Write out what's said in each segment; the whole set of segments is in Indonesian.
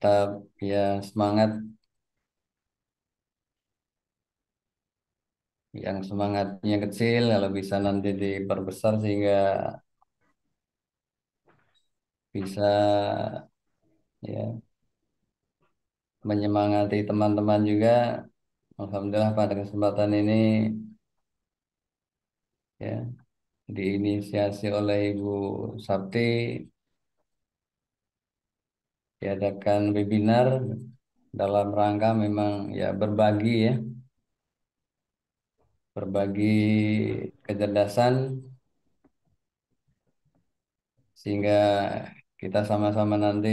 tetap ya semangat, yang semangatnya kecil kalau bisa nanti diperbesar sehingga bisa ya menyemangati teman-teman juga. Alhamdulillah pada kesempatan ini ya diinisiasi oleh Ibu Sapti diadakan webinar dalam rangka memang ya berbagi kecerdasan sehingga kita sama-sama nanti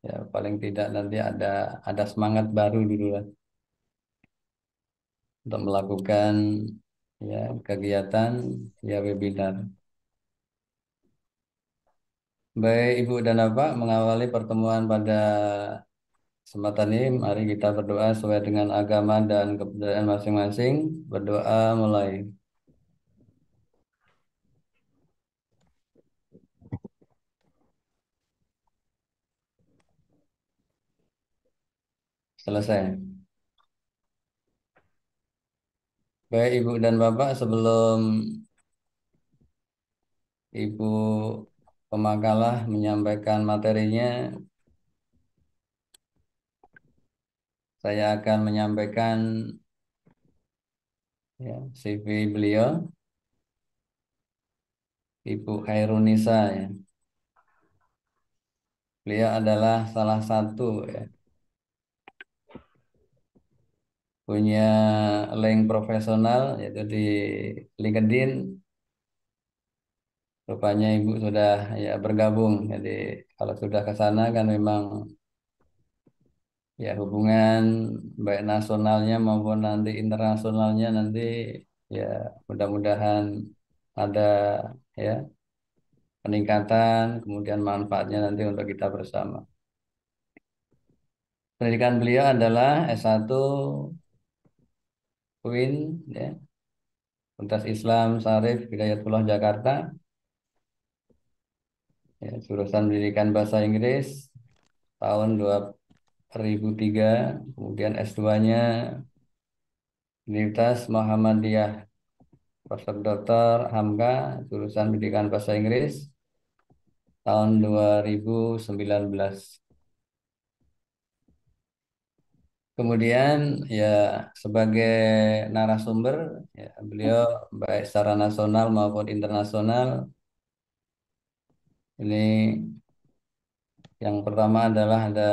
ya paling tidak nanti ada semangat baru dulu lah untuk melakukan ya kegiatan ya webinar. Baik Ibu dan Bapak, mengawali pertemuan pada kesempatan ini, mari kita berdoa sesuai dengan agama dan kepercayaan masing-masing. Berdoa mulai. Selesai. Baik Ibu dan Bapak, sebelum Ibu pemakalah menyampaikan materinya, saya akan menyampaikan ya, CV beliau, Ibu Khairunisa ya. Beliau adalah salah satu ya, punya link profesional yaitu di LinkedIn. Rupanya Ibu sudah ya bergabung. Jadi kalau sudah ke sana kan memang ya hubungan baik nasionalnya maupun nanti internasionalnya nanti ya mudah-mudahan ada ya peningkatan kemudian manfaatnya nanti untuk kita bersama. Pendidikan beliau adalah S1 UIN ya, Universitas Islam Syarif Hidayatullah Jakarta ya, jurusan Pendidikan Bahasa Inggris tahun 2003, kemudian S2-nya Universitas Muhammadiyah Profesor Dr. Hamka jurusan Pendidikan Bahasa Inggris tahun 2019. Kemudian ya sebagai narasumber ya, beliau baik secara nasional maupun internasional ini yang pertama adalah ada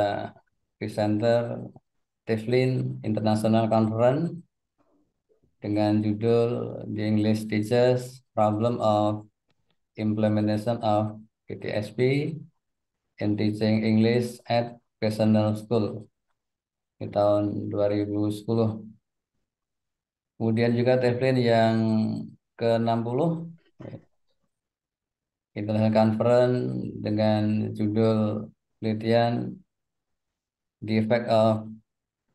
presenter Teflin International Conference dengan judul The English Teachers Problem of Implementation of PTSP in Teaching English at Professional School di tahun 2010. Kemudian juga Teflin yang ke-60 International Conference dengan judul penelitian The Effect of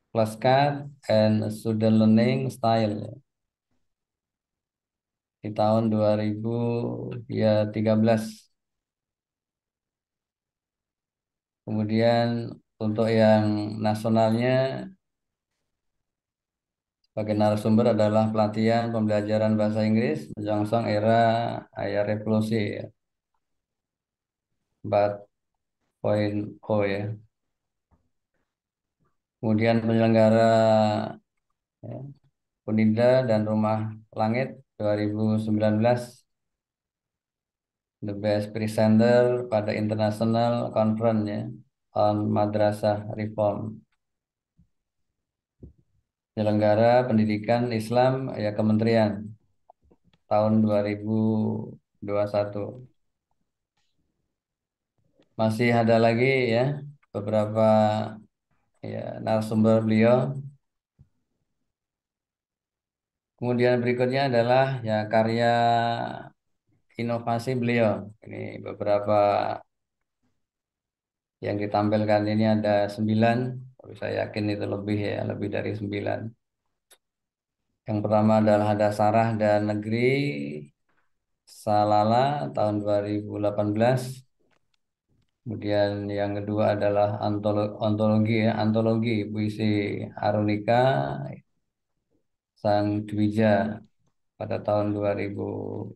Flashcard and Student Learning Style di tahun 2013. Kemudian untuk yang nasionalnya sebagai narasumber adalah pelatihan pembelajaran bahasa Inggris menyongsong era revolusi ya, 4.0 ya. Kemudian penyelenggara ya, Unida dan Rumah Langit 2019 The Best Presenter pada International Conference ya, on Madrasah Reform. Penyelenggara Pendidikan Islam ya Kementerian tahun 2021. Masih ada lagi ya beberapa ya narasumber beliau. Kemudian berikutnya adalah ya karya inovasi beliau. Ini beberapa yang ditampilkan ini ada 9, tapi saya yakin itu lebih ya, lebih dari 9. Yang pertama adalah ada Sarah dan Negeri Salala tahun 2018. Kemudian yang kedua adalah ontologi ya, antologi puisi Arunika Sang Dwija pada tahun 2018.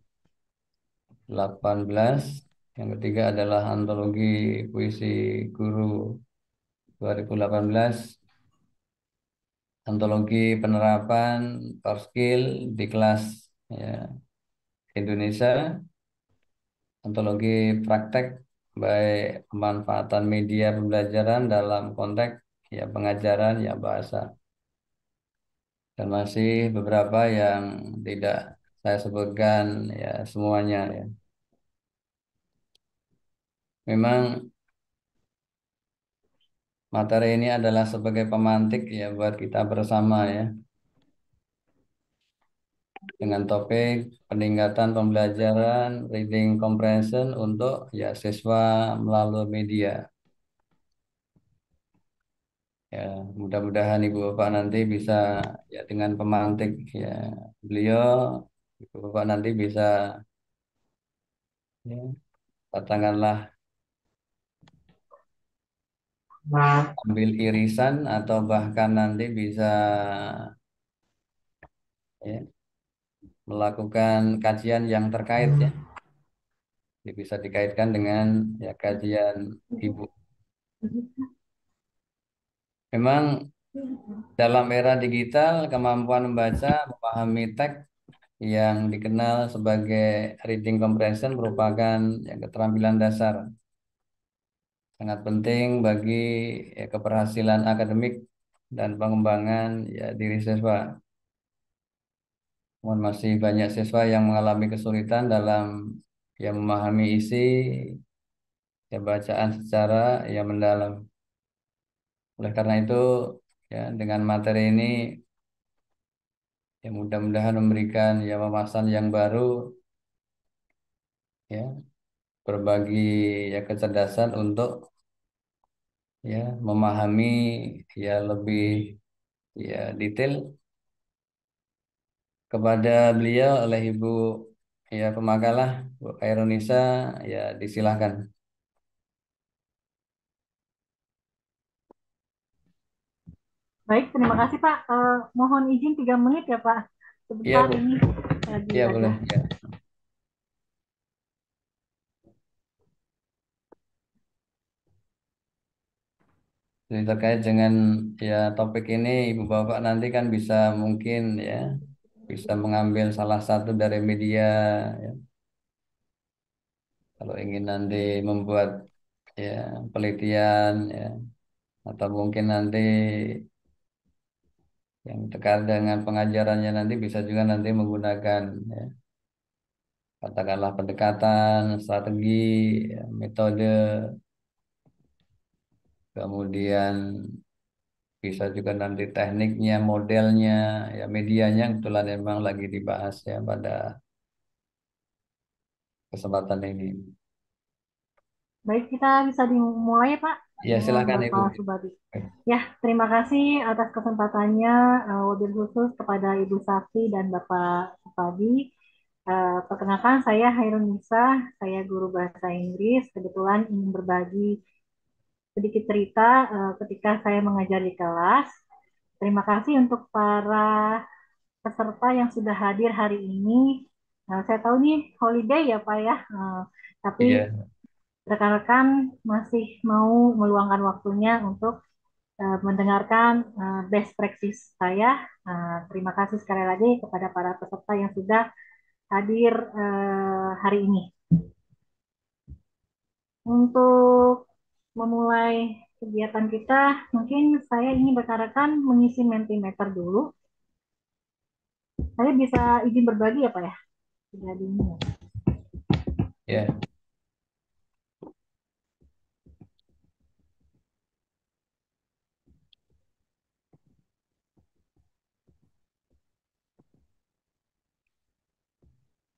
Yang ketiga adalah antologi puisi Guru 2018, antologi penerapan core skill di kelas ya, Indonesia, antologi praktek baik pemanfaatan media pembelajaran dalam konteks ya pengajaran ya bahasa, dan masih beberapa yang tidak saya sebutkan ya semuanya ya. Memang materi ini adalah sebagai pemantik ya buat kita bersama ya, dengan topik peningkatan pembelajaran reading comprehension untuk ya siswa melalui media. Ya, mudah-mudahan Ibu Bapak nanti bisa ya dengan pemantik ya beliau, Ibu Bapak nanti bisa ya, katakanlah ambil irisan atau bahkan nanti bisa ya, melakukan kajian yang terkait ya. Jadi bisa dikaitkan dengan ya kajian Ibu. Memang dalam era digital, kemampuan membaca, memahami teks yang dikenal sebagai reading comprehension merupakan ya, keterampilan dasar sangat penting bagi ya, keberhasilan akademik dan pengembangan ya diri siswa. Namun masih banyak siswa yang mengalami kesulitan dalam ya memahami isi ya bacaan secara ya mendalam. Oleh karena itu ya dengan materi ini ya mudah-mudahan memberikan ya wawasan yang baru ya, berbagi ya kecerdasan untuk ya memahami ya lebih ya detail kepada beliau oleh Ibu ya pemakalah Bu Khairunisa, ya disilahkan. Baik, terima kasih Pak. Mohon izin 3 menit ya Pak. Iya Sebentar Bu, ini lagi iya ada. boleh ya. Jadi terkait dengan ya topik ini Ibu Bapak nanti kan bisa mungkin ya bisa mengambil salah satu dari media ya, kalau ingin nanti membuat ya penelitian ya, atau mungkin nanti yang terkait dengan pengajarannya nanti bisa juga nanti menggunakan ya, katakanlah pendekatan, strategi, ya, metode, kemudian bisa juga nanti tekniknya, modelnya, ya medianya kebetulan memang lagi dibahas ya pada kesempatan ini. Baik, kita bisa dimulai Pak Ya dengan silakan Ibu. Bapak Subadi. Ya, terima kasih atas kesempatannya. Wabil khusus kepada Ibu Sakti dan Bapak Subadi. Perkenalkan saya Hairun Nisa, saya guru bahasa Inggris. Kebetulan ingin berbagi sedikit cerita ketika saya mengajar di kelas. Terima kasih untuk para peserta yang sudah hadir hari ini. Saya tahu nih holiday ya Pak ya, tapi Iya, rekan-rekan masih mau meluangkan waktunya untuk mendengarkan best practice saya. Terima kasih sekali lagi kepada para peserta yang sudah hadir hari ini. Untuk memulai kegiatan kita, mungkin saya ingin rekan-rekan mengisi Mentimeter dulu. Saya bisa izin berbagi ya Pak ya? Jadi ini ya. ya,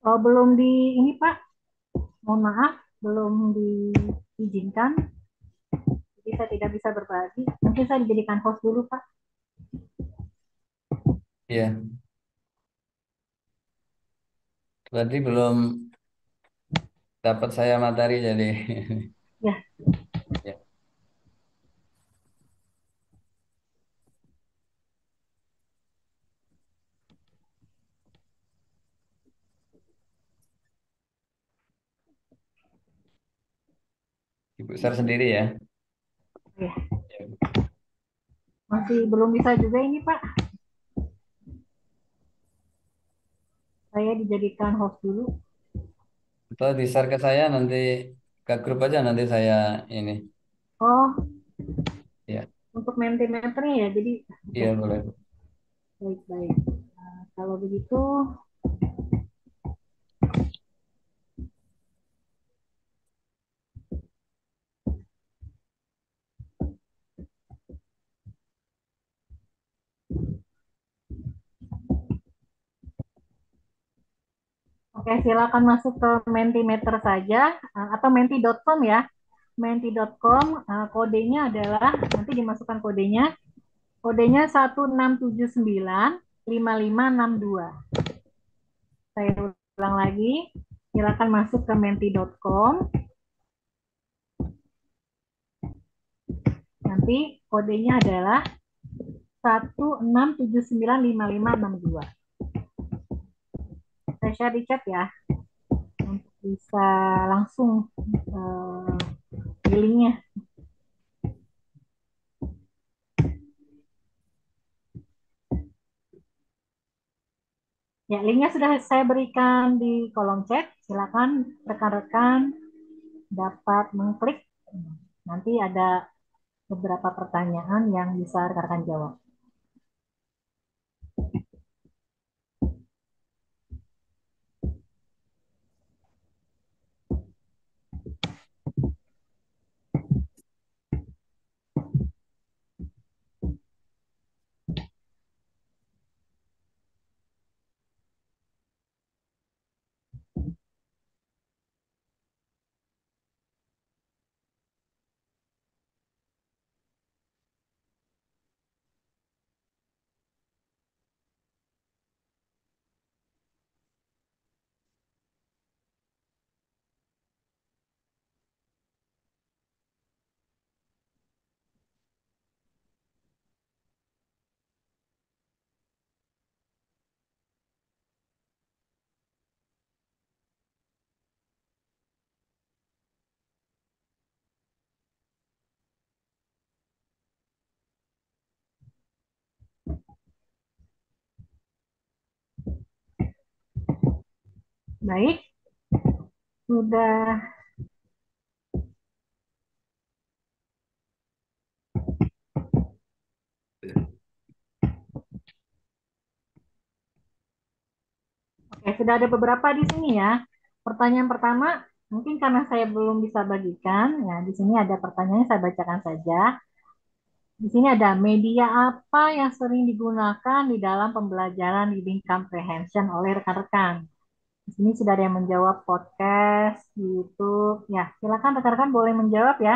Oh, belum di ini Pak, mohon maaf, belum diizinkan. Jadi saya tidak bisa berbagi. Mungkin saya dijadikan host dulu Pak. iya. Tadi belum dapat saya materi jadi Ya, Ibu share sendiri ya. Ya, Ya. masih belum bisa juga ini Pak. Saya dijadikan host dulu. Atau di share ke saya nanti ke grup aja nanti saya ini. Oh, Ya, untuk Mentimeternya ya. Jadi, oke, iya boleh. baik-baik. Kalau begitu, oke, silakan masuk ke Mentimeter saja atau menti.com ya. Menti.com, kodenya adalah nanti dimasukkan kodenya. Kodenya 16795562. Saya ulang lagi. Silakan masuk ke menti.com. Nanti kodenya adalah 16795562. Saya share di chat ya untuk bisa langsung uh, linknya. Ya, linknya sudah saya berikan di kolom chat. Silakan rekan-rekan dapat mengklik. Nanti ada beberapa pertanyaan yang bisa rekan-rekan jawab. Baik, sudah. Oke, sudah ada beberapa di sini ya. Pertanyaan pertama, mungkin karena saya belum bisa bagikan, ya di sini ada pertanyaannya saya bacakan saja. Di sini ada media apa yang sering digunakan di dalam pembelajaran reading comprehension oleh rekan-rekan. Di sini sudah ada yang menjawab podcast, di YouTube. Ya, silakan rekan-rekan boleh menjawab ya,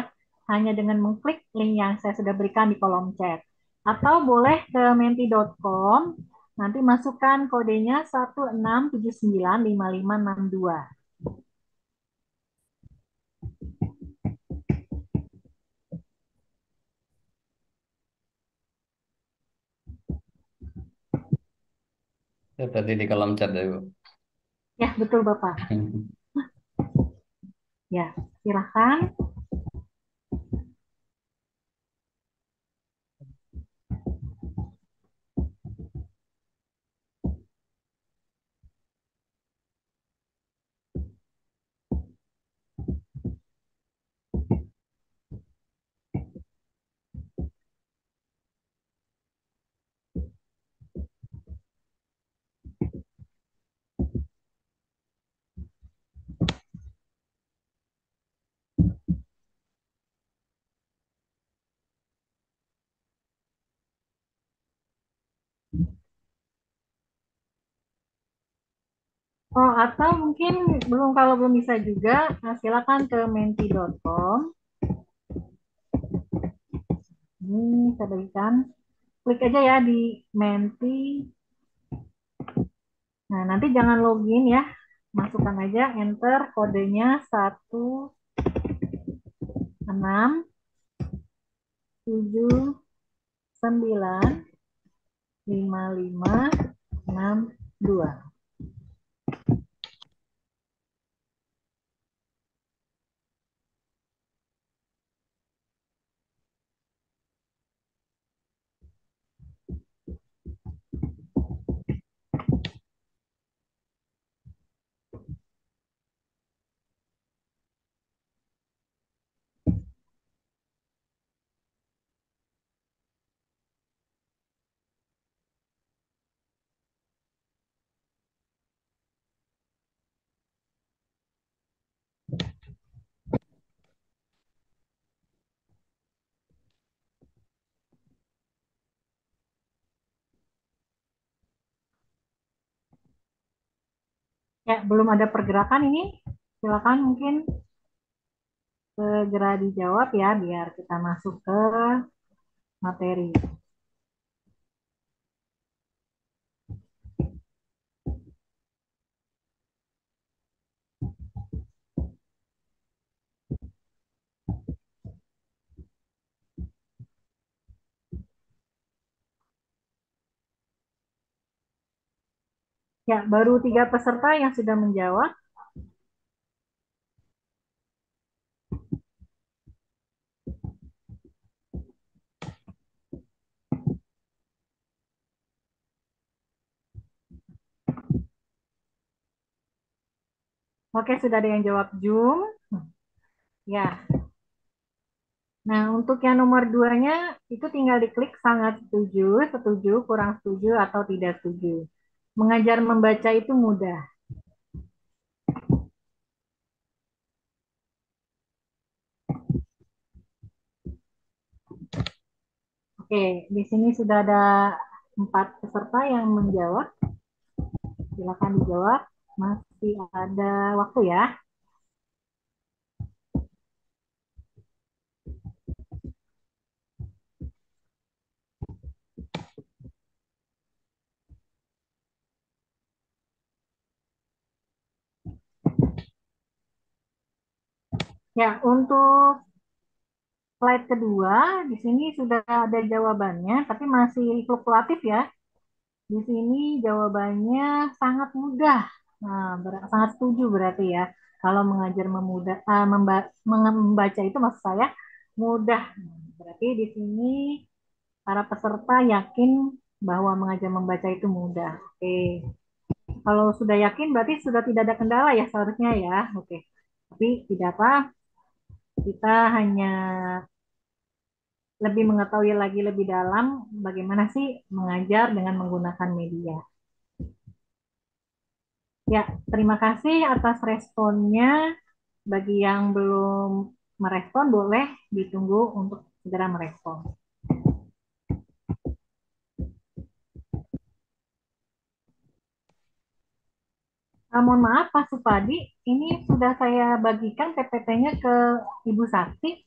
hanya dengan mengklik link yang saya sudah berikan di kolom chat. Atau boleh ke menti.com, nanti masukkan kodenya 16795562. Ya, tadi di kolom chat ya, Bu. Ya, betul Bapak. Ya, silakan. Oh, atau mungkin kalau belum bisa juga, nah silakan ke menti.com. Ini saya berikan. Klik aja ya di Menti. Nah, nanti jangan login ya. Masukkan aja enter kodenya 16795562. Ya, belum ada pergerakan ini. Silakan mungkin segera dijawab ya, biar kita masuk ke materi. Ya, baru 3 peserta yang sudah menjawab. Oke, sudah ada yang jawab Zoom. Ya, nah untuk yang nomor duanya itu tinggal diklik sangat setuju, setuju, kurang setuju, atau tidak setuju. Mengajar membaca itu mudah. Oke, di sini sudah ada 4 peserta yang menjawab. Silakan dijawab. Masih ada waktu ya. Ya, untuk slide kedua, di sini sudah ada jawabannya, tapi masih fluktuatif ya. Di sini jawabannya sangat mudah. Nah, sangat setuju berarti ya. Kalau mengajar memudah, membaca itu maksud saya mudah. Berarti di sini para peserta yakin bahwa mengajar membaca itu mudah. Oke. Kalau sudah yakin berarti sudah tidak ada kendala ya seharusnya ya. Oke. Tapi tidak apa, kita hanya lebih mengetahui lagi lebih dalam bagaimana sih mengajar dengan menggunakan media. Ya, terima kasih atas responnya. Bagi yang belum merespon, boleh ditunggu untuk segera merespon. Mohon maaf, Pak Supadi, ini sudah saya bagikan PPT-nya ke Ibu Sakti.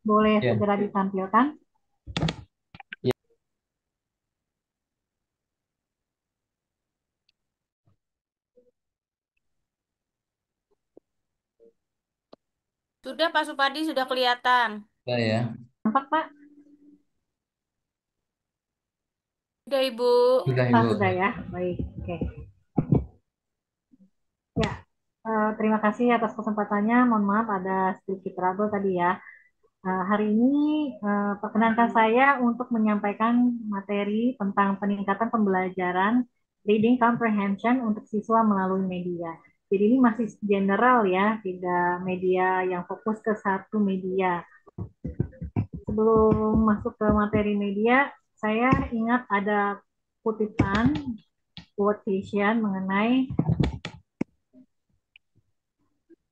Boleh Ya, segera ditampilkan. ya, Sudah Pak Supadi, sudah kelihatan. sudah ya. Nampak, Pak? Sudah Ibu. Sudah Ibu. Sudah ya. Baik, oke. Ya, terima kasih atas kesempatannya. Mohon maaf ada sedikit trouble tadi ya. Hari ini perkenankan saya untuk menyampaikan materi tentang peningkatan pembelajaran reading comprehension untuk siswa melalui media. Jadi ini masih general ya, tidak media yang fokus ke satu media. Sebelum masuk ke materi media, saya ingat ada kutipan quotation mengenai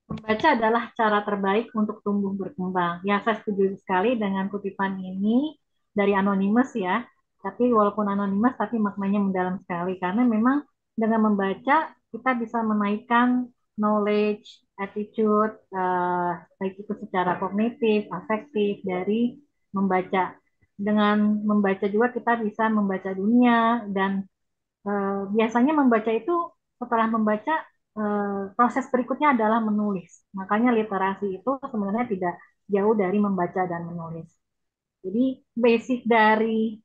membaca adalah cara terbaik untuk tumbuh berkembang. Ya, saya setuju sekali dengan kutipan ini dari Anonymous ya. Tapi walaupun Anonymous, tapi maknanya mendalam sekali. Karena memang dengan membaca, kita bisa menaikkan knowledge, attitude, baik itu secara kognitif, afektif, dari membaca. Dengan membaca juga kita bisa membaca dunia dan biasanya membaca itu setelah membaca proses berikutnya adalah menulis. Makanya literasi itu sebenarnya tidak jauh dari membaca dan menulis. Jadi basic dari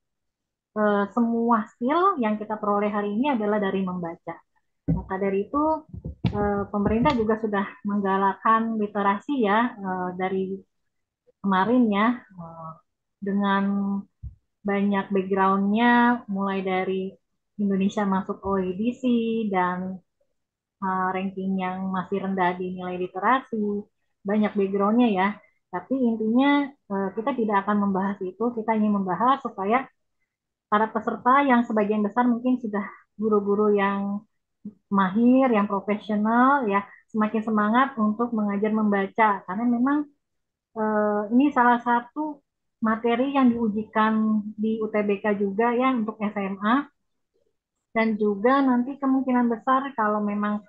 semua skill yang kita peroleh hari ini adalah dari membaca. Maka dari itu pemerintah juga sudah menggalakkan literasi ya dari kemarin ya dengan banyak backgroundnya mulai dari Indonesia masuk OECD dan ranking yang masih rendah di nilai literasi, banyak backgroundnya ya. Tapi intinya kita tidak akan membahas itu, kita ingin membahas supaya para peserta yang sebagian besar mungkin sudah guru-guru yang mahir, yang profesional ya, semakin semangat untuk mengajar membaca karena memang ini salah satu materi yang diujikan di UTBK juga ya untuk SMA dan juga nanti kemungkinan besar kalau memang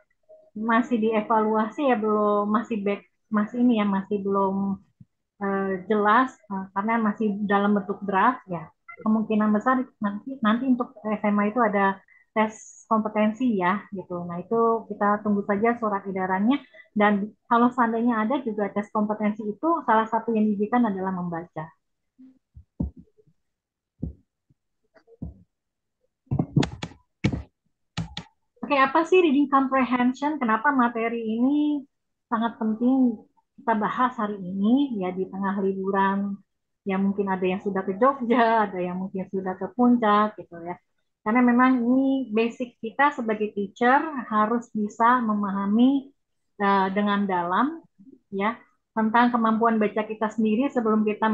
masih dievaluasi ya, belum, masih back, masih ini ya, masih belum jelas, karena masih dalam bentuk draft ya. Kemungkinan besar nanti nanti untuk SMA itu ada tes kompetensi ya gitu. Nah itu kita tunggu saja surat edarannya, dan kalau seandainya ada juga tes kompetensi itu salah satu yang diujikan adalah membaca. Oke, apa sih reading comprehension? Kenapa materi ini sangat penting kita bahas hari ini ya di tengah liburan? Ya mungkin ada yang sudah ke Jogja, ada yang mungkin sudah ke Puncak gitu ya. Karena memang ini basic kita sebagai teacher harus bisa memahami dengan dalam ya tentang kemampuan baca kita sendiri sebelum kita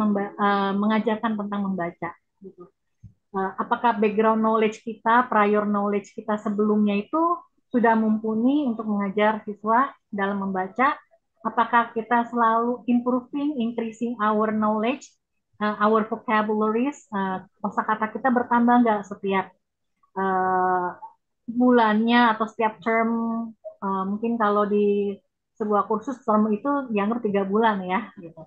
mengajarkan tentang membaca gitu. Apakah background knowledge kita, prior knowledge kita sebelumnya itu sudah mumpuni untuk mengajar siswa dalam membaca? Apakah kita selalu improving, increasing our knowledge, our vocabularies, kosakata kita bertambah nggak setiap uh, bulannya atau setiap term? Mungkin kalau di sebuah kursus term itu dianggap 3 bulan ya, gitu.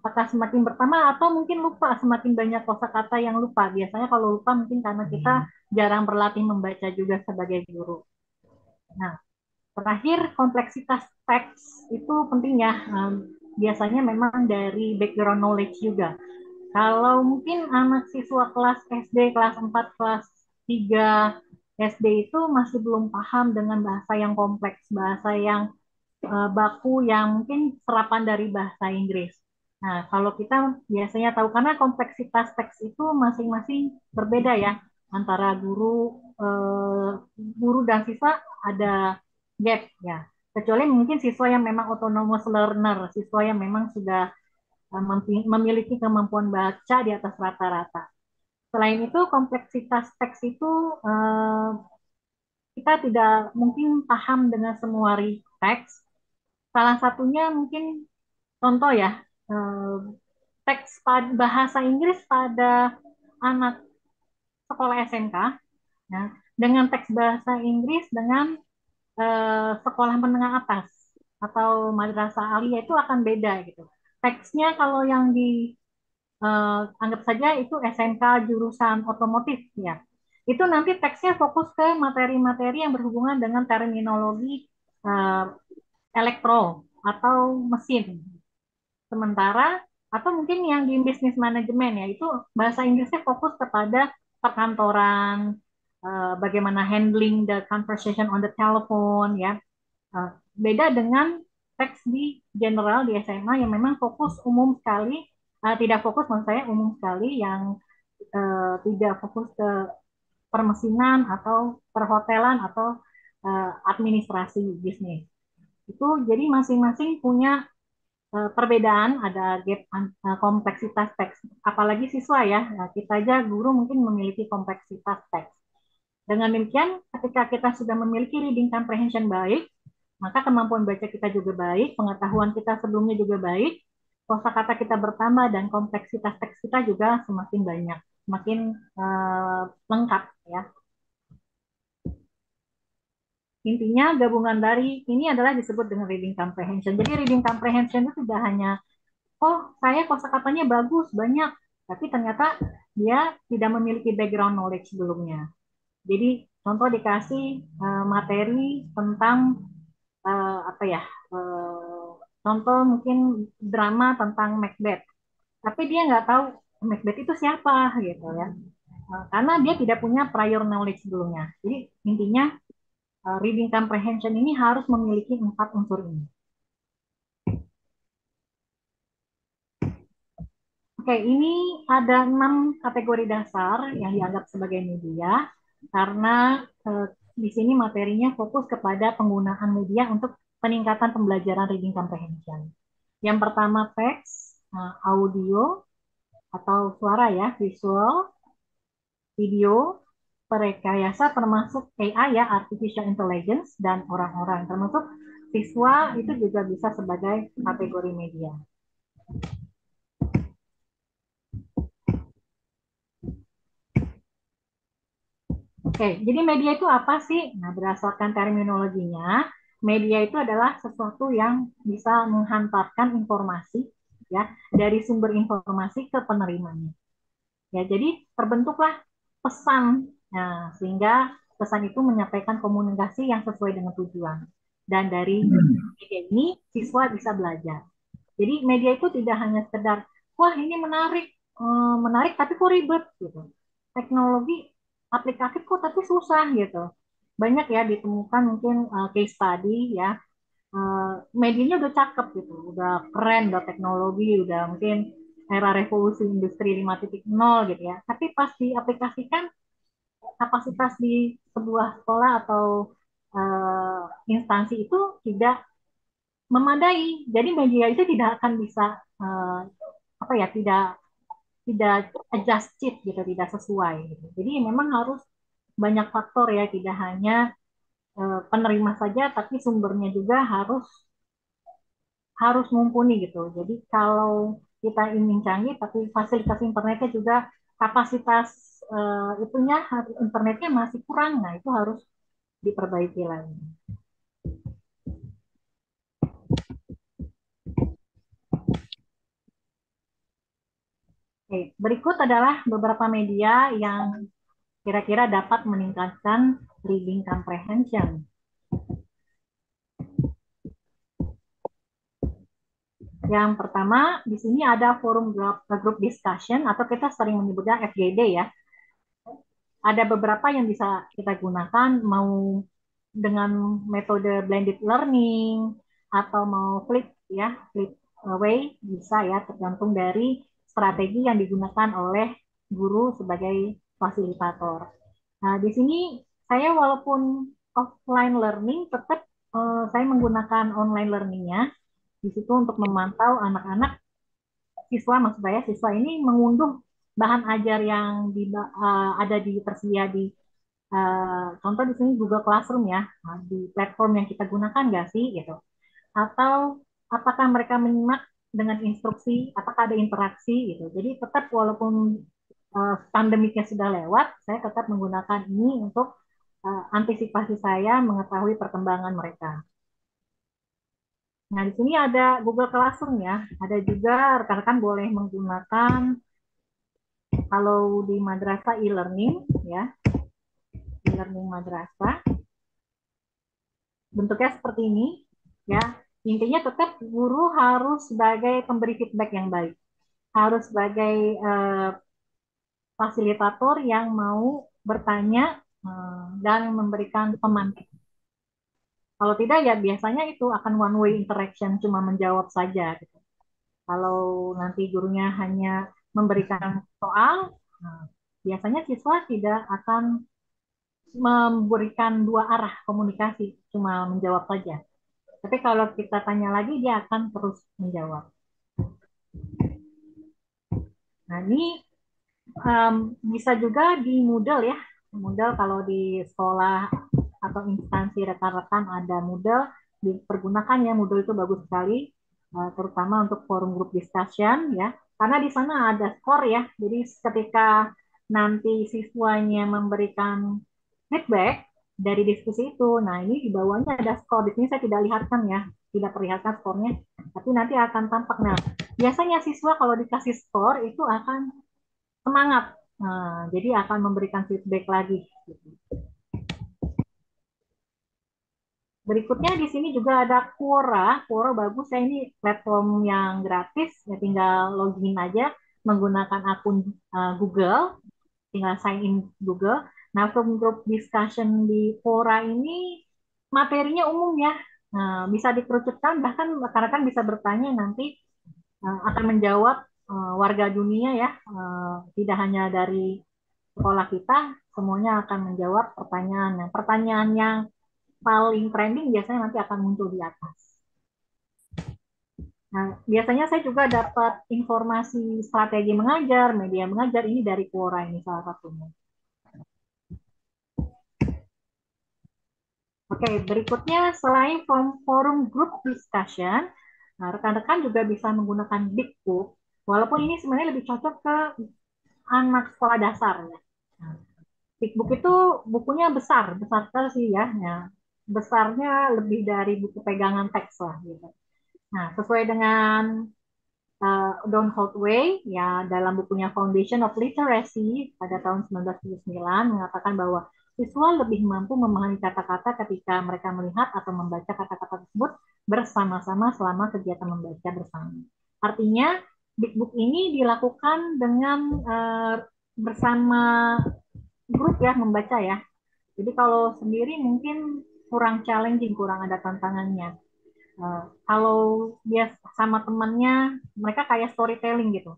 Apakah semakin bertambah atau mungkin lupa, semakin banyak kosakata yang lupa. Biasanya kalau lupa mungkin karena kita jarang berlatih membaca juga sebagai guru. Nah, terakhir kompleksitas teks itu penting ya. Biasanya memang dari background knowledge juga. Kalau mungkin anak siswa kelas SD, kelas 4, kelas 3 SD itu masih belum paham dengan bahasa yang kompleks, bahasa yang baku yang mungkin serapan dari bahasa Inggris. Nah, kalau kita biasanya tahu karena kompleksitas teks itu masing-masing berbeda ya antara guru dan siswa ada gap ya. Kecuali mungkin siswa yang memang autonomous learner, siswa yang memang sudah memiliki kemampuan baca di atas rata-rata. Selain itu, kompleksitas teks itu kita tidak mungkin paham dengan semua teks. Salah satunya mungkin contoh ya, eh, teks bahasa Inggris pada anak sekolah SMK, ya, dengan teks bahasa Inggris dengan sekolah menengah atas atau madrasah aliyah itu akan beda gitu. Teksnya kalau yang anggap saja itu SMK jurusan otomotif ya. Itu nanti teksnya fokus ke materi-materi yang berhubungan dengan terminologi eh, elektro atau mesin. Sementara atau mungkin yang di bisnis manajemen ya itu bahasa Inggrisnya fokus kepada perkantoran, bagaimana handling the conversation on the telephone ya. Beda dengan teks di general di SMA yang memang fokus umum sekali, tidak fokus maksud saya umum sekali yang tidak fokus ke permesinan atau perhotelan atau administrasi bisnis. Itu jadi masing-masing punya perbedaan, ada gap kompleksitas teks. Apalagi siswa ya, nah, kita aja guru mungkin memiliki kompleksitas teks. Dengan demikian, ketika kita sudah memiliki reading comprehension baik, maka kemampuan baca kita juga baik, pengetahuan kita sebelumnya juga baik, kosakata kita bertambah dan kompleksitas teks kita juga semakin banyak, semakin lengkap ya. Intinya gabungan dari ini adalah disebut dengan reading comprehension. Jadi reading comprehension itu tidak hanya oh saya kosakatanya bagus banyak, tapi ternyata dia tidak memiliki background knowledge sebelumnya. Jadi contoh dikasih materi tentang apa ya, contoh mungkin drama tentang Macbeth, tapi dia nggak tahu Macbeth itu siapa gitu ya. Karena dia tidak punya prior knowledge sebelumnya. Jadi intinya reading comprehension ini harus memiliki 4 unsur ini. Oke, ini ada 6 kategori dasar yang dianggap sebagai media karena di sini materinya fokus kepada penggunaan media untuk peningkatan pembelajaran reading comprehension. Yang pertama teks, audio atau suara ya, visual, video, perekayasa termasuk AI ya, artificial intelligence dan orang-orang termasuk siswa itu juga bisa sebagai kategori media. Oke, jadi media itu apa sih? Nah, berdasarkan terminologinya, media itu adalah sesuatu yang bisa menghantarkan informasi ya dari sumber informasi ke penerimanya. Ya, jadi terbentuklah pesan. Nah, sehingga pesan itu menyampaikan komunikasi yang sesuai dengan tujuan. Dan dari media ini siswa bisa belajar. Jadi media itu tidak hanya sekedar, wah ini menarik, menarik tapi kok ribet gitu. Teknologi aplikatif kok tapi susah gitu. Banyak ya ditemukan mungkin case study ya, medianya udah cakep gitu, udah keren, udah teknologi, udah mungkin era revolusi industri 5.0 gitu ya. Tapi pas diaplikasikan kapasitas di sebuah sekolah atau instansi itu tidak memadai. Jadi media itu tidak akan bisa apa ya, tidak adjusted gitu, tidak sesuai gitu. Jadi memang harus banyak faktor ya, tidak hanya penerima saja, tapi sumbernya juga harus harus mumpuni gitu. Jadi kalau kita ingin canggih, tapi fasilitas internetnya juga kapasitas itunya internetnya masih kurang, nah itu harus diperbaiki lagi. Oke, berikut adalah beberapa media yang kira-kira dapat meningkatkan reading comprehension. Yang pertama, di sini ada forum group discussion atau kita sering menyebutnya FGD ya. Ada beberapa yang bisa kita gunakan, mau dengan metode blended learning atau mau flip ya, flip way bisa ya, tergantung dari strategi yang digunakan oleh guru sebagai fasilitator. Nah, di sini saya walaupun offline learning tetap saya menggunakan online learningnya di situ untuk memantau anak-anak, siswa maksud saya, siswa ini mengunduh bahan ajar yang ada di tersedia di contoh di sini Google Classroom ya, di platform yang kita gunakan nggak sih gitu, atau apakah mereka menyimak dengan instruksi, apakah ada interaksi gitu. Jadi tetap walaupun pandemiknya sudah lewat, saya tetap menggunakan ini untuk antisipasi saya mengetahui perkembangan mereka. Nah, di sini ada Google Classroom ya. Ada juga rekan-rekan boleh menggunakan kalau di madrasah e-learning ya, e-learning madrasah. Bentuknya seperti ini ya. Intinya tetap guru harus sebagai pemberi feedback yang baik. Harus sebagai fasilitator yang mau bertanya dan memberikan pemantik. Kalau tidak ya biasanya itu akan one way interaction, cuma menjawab saja gitu. Kalau nanti gurunya hanya memberikan soal, nah, biasanya siswa tidak akan memberikan dua arah komunikasi, cuma menjawab saja. Tapi kalau kita tanya lagi, dia akan terus menjawab. Nah, ini bisa juga di Moodle ya. Moodle kalau di sekolah atau instansi rekan-rekan ada Moodle, dipergunakan ya. Moodle itu bagus sekali, terutama untuk forum group discussion ya. Karena di sana ada skor ya. Jadi ketika nanti siswanya memberikan feedback dari diskusi itu, nah ini di bawahnya ada skor. Di sini saya tidak lihatkan ya, tidak perlihatkan skornya, tapi nanti akan tampak. Nah, biasanya siswa kalau dikasih skor itu akan semangat. Nah, jadi akan memberikan feedback lagi. Berikutnya di sini juga ada Quora. Quora bagus ya, ini platform yang gratis. Ya tinggal login aja menggunakan akun Google, tinggal sign in Google. Nah, forum group discussion di Quora ini materinya umum ya. Nah, bisa dikerucutkan, bahkan rekan-rekan bisa bertanya nanti akan menjawab warga dunia ya, tidak hanya dari sekolah kita, semuanya akan menjawab pertanyaan. Nah, pertanyaan yang paling trending biasanya nanti akan muncul di atas. Nah, biasanya saya juga dapat informasi strategi mengajar, media mengajar ini dari Quora ini salah satunya. Oke, berikutnya selain forum group discussion, nah, rekan-rekan juga bisa menggunakan Big Book, walaupun ini sebenarnya lebih cocok ke anak sekolah dasar ya. Nah, Big Book itu bukunya besar, besar sekali sih ya. Ya. besarnya lebih dari buku pegangan teks lah gitu. Nah, sesuai dengan Don Houtway ya dalam bukunya Foundation of Literacy pada tahun 1979 mengatakan bahwa siswa lebih mampu memahami kata-kata ketika mereka melihat atau membaca kata-kata tersebut bersama-sama selama kegiatan membaca bersama. Artinya, Big Book ini dilakukan dengan bersama grup ya membaca ya. Jadi kalau sendiri mungkin kurang challenging, kurang ada tantangannya. Kalau dia sama temannya, mereka kayak storytelling gitu.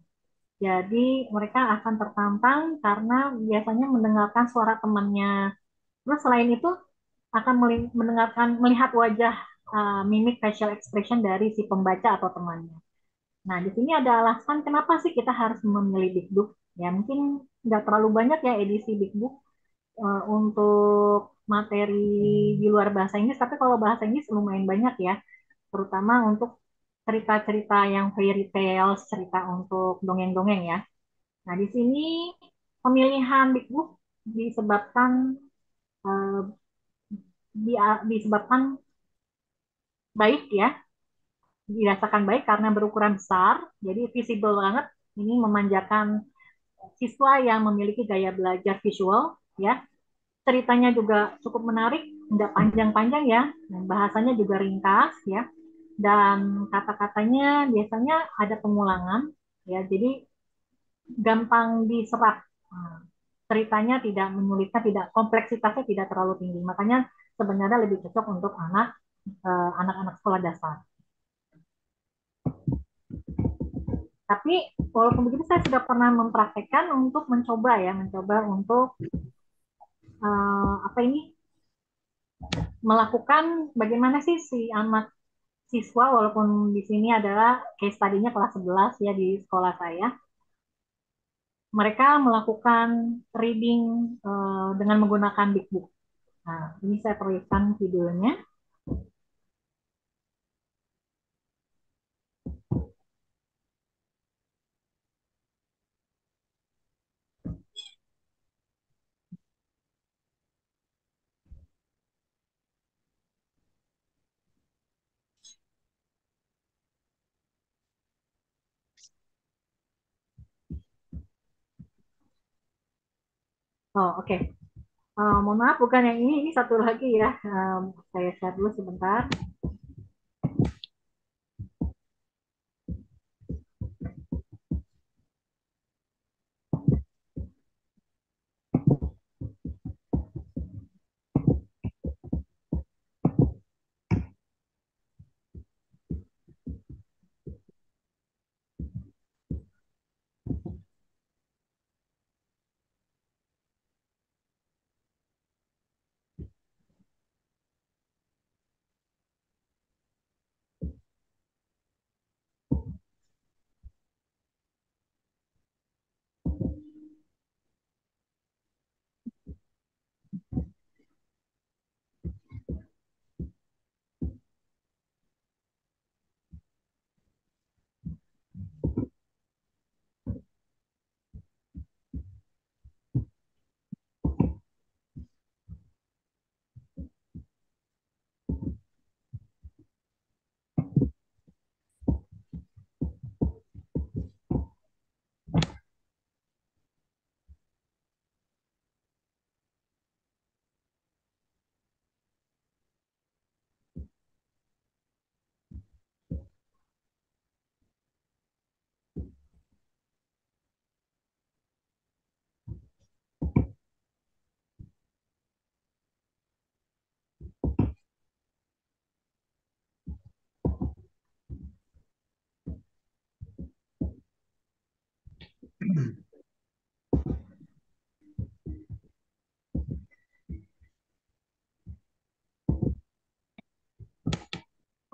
Jadi mereka akan tertantang karena biasanya mendengarkan suara temannya. Terus selain itu akan mendengarkan, melihat wajah, mimik facial expression dari si pembaca atau temannya. Nah, di sini ada alasan kenapa sih kita harus memilih Big Book. Ya mungkin nggak terlalu banyak ya edisi Big Book untuk materi di luar bahasa Inggris, tapi kalau bahasa Inggris lumayan banyak ya, terutama untuk cerita-cerita yang fairy tales, cerita untuk dongeng-dongeng ya. Nah, di sini pemilihan Big Book disebabkan eh, disebabkan baik ya, dirasakan baik karena berukuran besar, jadi visible banget. Ini memanjakan siswa yang memiliki gaya belajar visual ya. Ceritanya juga cukup menarik, nggak panjang-panjang ya, dan bahasanya juga ringkas ya, dan kata-katanya biasanya ada pengulangan ya, jadi gampang diserap. Nah, ceritanya tidak menyulitkan, tidak kompleksitasnya tidak terlalu tinggi, makanya sebenarnya lebih cocok untuk anak-anak sekolah dasar. Tapi walaupun begitu saya sudah pernah mempraktekkan untuk mencoba untuk apa ini melakukan bagaimana sih si anak siswa, walaupun di sini adalah case study-nya kelas 11 ya di sekolah saya, mereka melakukan reading dengan menggunakan Big Book. Nah, ini saya perlihatkan videonya. Oh, oke. Okay. Mohon maaf, bukan yang ini satu lagi ya. Saya share dulu sebentar.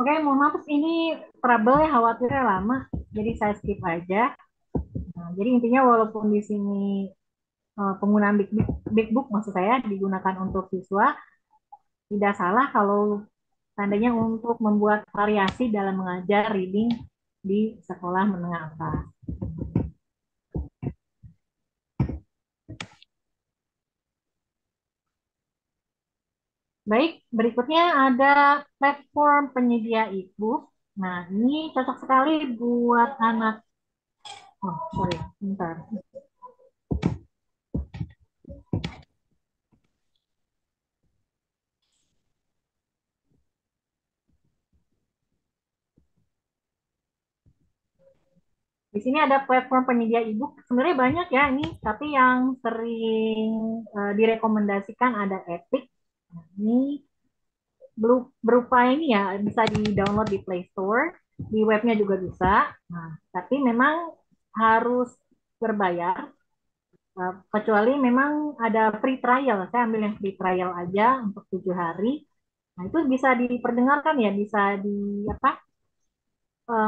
Oke, mohon maaf ini trouble ya, khawatirnya lama, jadi saya skip aja. Nah, jadi intinya walaupun di sini penggunaan Big Book maksud saya digunakan untuk siswa, tidak salah kalau tandanya untuk membuat variasi dalam mengajar reading di sekolah menengah atas. Baik, berikutnya ada platform penyedia e-book. Nah, ini cocok sekali buat anak. Oh, sorry, bentar. Di sini ada platform penyedia e-book. Sebenarnya banyak ya ini, tapi yang sering direkomendasikan ada Epic. Nah, ini berupa ini ya, bisa di-download di Play Store, di webnya juga bisa. Nah, tapi memang harus berbayar, kecuali memang ada free trial. Saya ambil yang free trial aja untuk 7 hari. Nah, itu bisa diperdengarkan ya, bisa di apa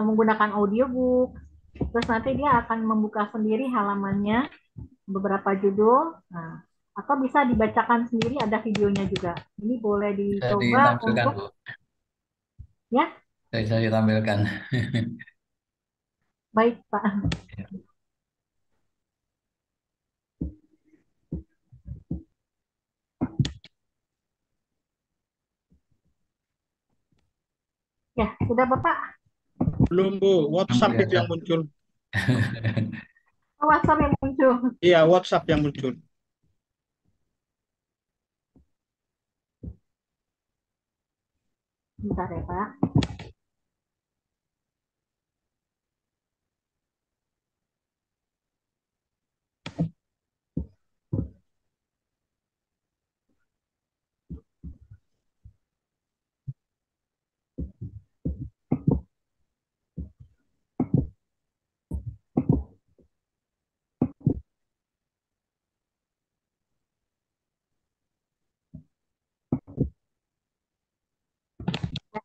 menggunakan audiobook. Terus nanti dia akan membuka sendiri halamannya, beberapa judul. Nah, atau bisa dibacakan sendiri, ada videonya juga. Ini boleh Bisa dicoba ditampilkan, untuk Bu. ya, Bisa ditampilkan. baik Pak. Ya, sudah Bapak. Belum, Bu. Yang WhatsApp itu yang kelihatan. muncul. WhatsApp yang muncul. Iya, WhatsApp yang muncul. Bentar ya Pak.